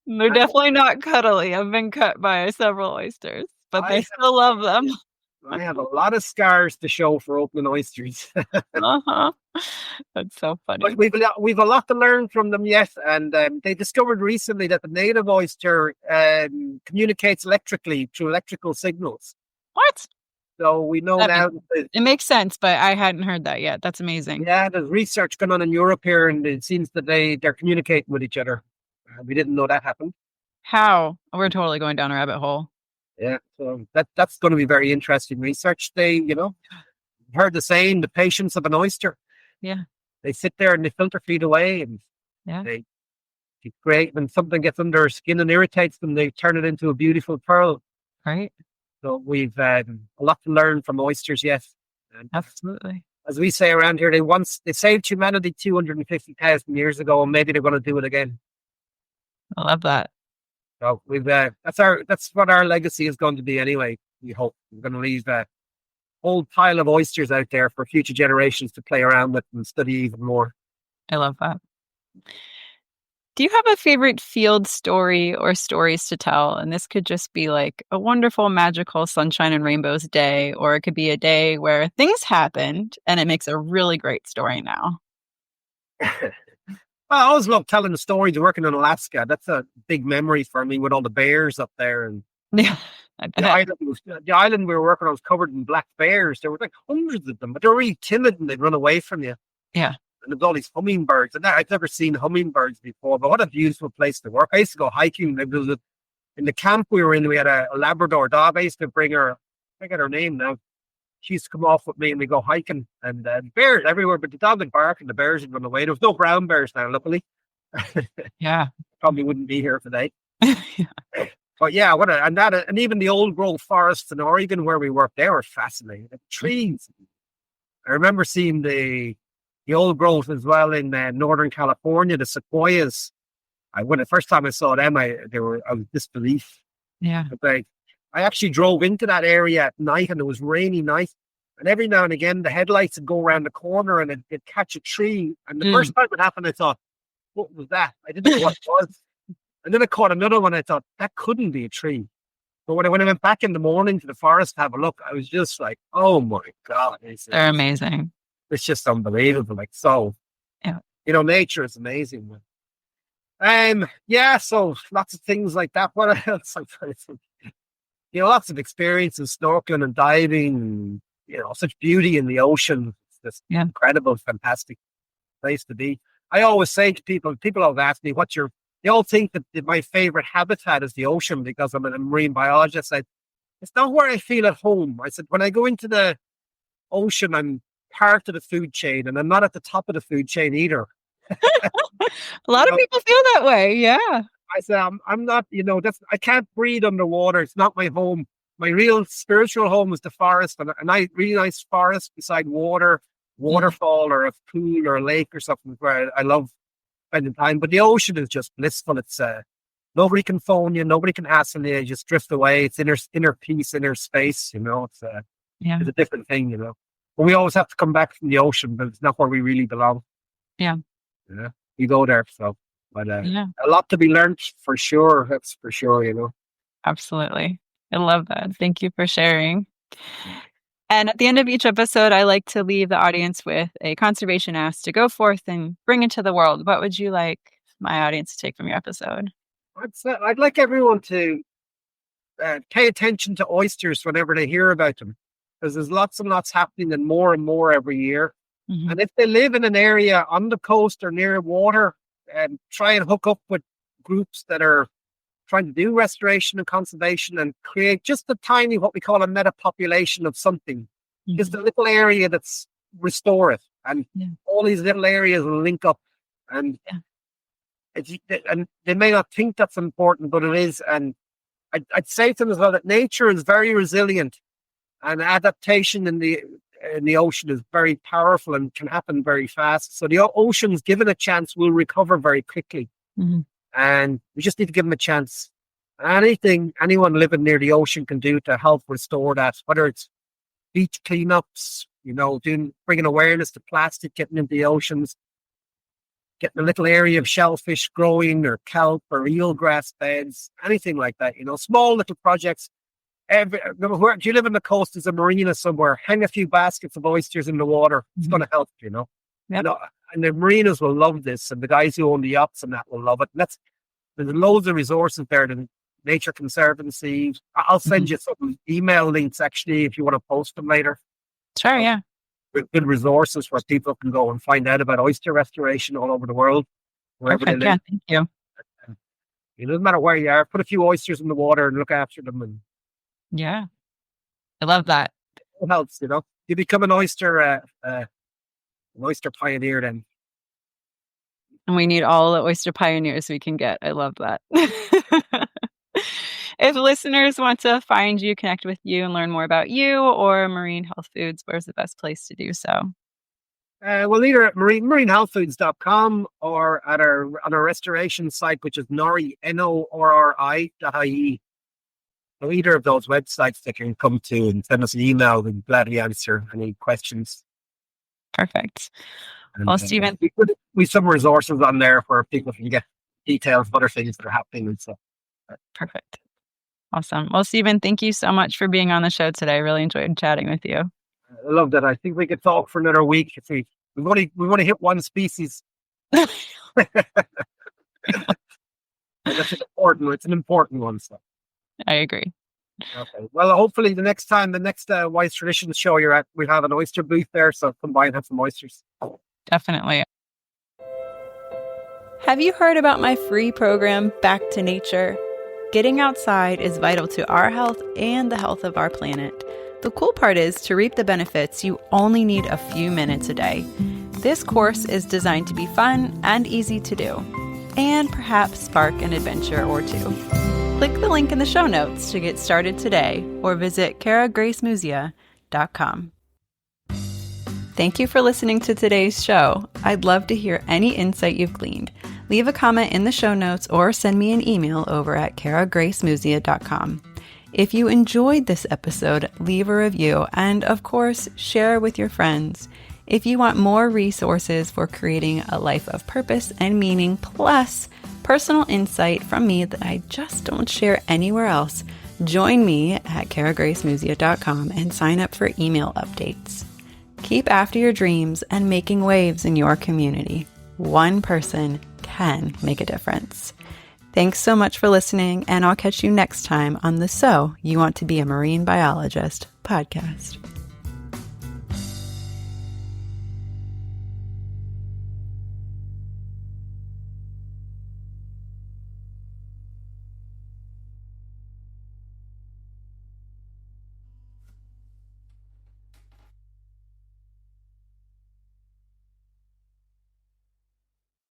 They're definitely not cuddly. I've been cut by several oysters, but I still love them. I have a lot of scars to show for opening oysters. That's so funny. But we've a lot to learn from them yet, and they discovered recently that the native oyster communicates electrically through electrical signals. What? So we know now. It makes sense, but I hadn't heard that yet. That's amazing. Yeah, there's research going on in Europe here, and it seems that they're communicating with each other. We didn't know that happened. How? We're totally going down a rabbit hole. Yeah, so that's going to be very interesting research. They, heard the saying, the patience of an oyster. Yeah. They sit there and they filter feed away, and they create, when something gets under their skin and irritates them, they turn it into a beautiful pearl. Right. So we've a lot to learn from oysters yet. And absolutely. As we say around here, they saved humanity 250,000 years ago, and maybe they're going to do it again. I love that. So we've that's what our legacy is going to be anyway. We hope we're going to leave a whole pile of oysters out there for future generations to play around with and study even more. I love that. Do you have a favorite field story or stories to tell? And this could just be like a wonderful, magical sunshine and rainbows day, or it could be a day where things happened and it makes a really great story now. I always love telling the stories of working in Alaska. That's a big memory for me with all the bears up there. And yeah, the island we were working on was covered in black bears. There were like hundreds of them, but they were really timid and they'd run away from you. Yeah. And there's all these hummingbirds. And I've never seen hummingbirds before, but what a beautiful place to work. I used to go hiking. In the camp we were in, we had a Labrador dog. I used to bring her, I forget her name now. She used to come off with me and we go hiking, and bears everywhere, but the dog would bark and the bears would run away. There was no brown bears now, luckily. Yeah. Probably wouldn't be here today. Yeah. But yeah, and even the old growth forests in Oregon where we worked, they were fascinating. The trees. I remember seeing the old growth as well in Northern California, the sequoias. When the first time I saw them, I was disbelief. Yeah. But I actually drove into that area at night, and it was rainy night. And every now and again, the headlights would go around the corner and it'd catch a tree. And the first time it happened, I thought, what was that? I didn't know what it was. And then I caught another one. I thought, that couldn't be a tree. But when I went back in the morning to the forest to have a look, I was just like, oh my God. They're amazing. It's just unbelievable. Like, so, nature is amazing. So lots of things like that. What else? Lots of experiences, snorkeling and diving, such beauty in the ocean. It's just incredible, fantastic place to be. I always say to people always ask me, they all think that my favorite habitat is the ocean because I'm a marine biologist. It's not where I feel at home. I said, when I go into the ocean, I'm part of the food chain, and I'm not at the top of the food chain either. A lot of people feel that way. Yeah. I said, I'm not, I can't breathe underwater. It's not my home. My real spiritual home is the forest, and a really nice forest beside waterfall or a pool or a lake or something where I love spending time. But the ocean is just blissful. It's nobody can phone you, nobody can hassle you. You just drift away. It's inner peace, inner space. It's a different thing. But we always have to come back from the ocean, but it's not where we really belong. Yeah. Yeah, we go there. So, but a lot to be learned for sure. That's for sure. Absolutely. I love that. Thank you for sharing. And at the end of each episode, I like to leave the audience with a conservation ask to go forth and bring into the world. What would you like my audience to take from your episode? I'd like everyone to pay attention to oysters whenever they hear about them, because there's lots and lots happening and more every year. Mhm. And if they live in an area on the coast or near water, try and hook up with groups that are trying to do restoration and conservation and create just a tiny, what we call a meta population of something, just a little area that's restored. And all these little areas will link up. And, and they may not think that's important, but it is. And I'd say to them as well that nature is very resilient, and adaptation in the ocean is very powerful and can happen very fast. So the oceans, given a chance, will recover very quickly. And we just need to give them a chance. Anyone living near the ocean can do to help restore that, whether it's beach cleanups, bringing awareness to plastic getting into the oceans, getting a little area of shellfish growing, or kelp or eelgrass beds, anything like that. Small little projects. Do you live on the coast? There's a marina somewhere. Hang a few baskets of oysters in the water. It's going to help. And the marinas will love this, and the guys who own the yachts and that will love it. And there's loads of resources there. The Nature Conservancy. I'll send you some email links actually if you want to post them later. Sure, yeah. With good resources where people can go and find out about oyster restoration all over the world, wherever they live. Yeah, thank you. It doesn't matter where you are. Put a few oysters in the water and look after them. And yeah, I love that. It helps. You become an oyster pioneer then. And we need all the oyster pioneers we can get. I love that. If listeners want to find you, connect with you, and learn more about you or Marine Health Foods, where's the best place to do so? Well, either at marinehealthfoods.com or on our restoration site, which is Norri, NORRI.ie. So either of those websites they can come to and send us an email. We'd gladly answer any questions. Perfect. And, well, Stephen, we have some resources on there where people can get details of other things that are happening and stuff. Perfect. Awesome. Well, Stephen, thank you so much for being on the show today. I really enjoyed chatting with you. I love that. I think we could talk for another week if we've only hit one species. That's important. It's an important one. So I agree. Okay. Well, hopefully the next Wise Traditions show you're at, we have an oyster booth there, so come by and have some oysters. Definitely. Have you heard about my free program, Back to Nature? Getting outside is vital to our health and the health of our planet. The cool part is, to reap the benefits, you only need a few minutes a day. This course is designed to be fun and easy to do, and perhaps spark an adventure or two. Click the link in the show notes to get started today, or visit karagracemusea.com. Thank you for listening to today's show. I'd love to hear any insight you've gleaned. Leave a comment in the show notes or send me an email over at karagracemusea.com. If you enjoyed this episode, leave a review and, of course, share with your friends. If you want more resources for creating a life of purpose and meaning, plus personal insight from me that I just don't share anywhere else, join me at karagracemusea.com and sign up for email updates. Keep after your dreams and making waves in your community. One person can make a difference. Thanks so much for listening, and I'll catch you next time on the So You Want to Be a Marine Biologist podcast.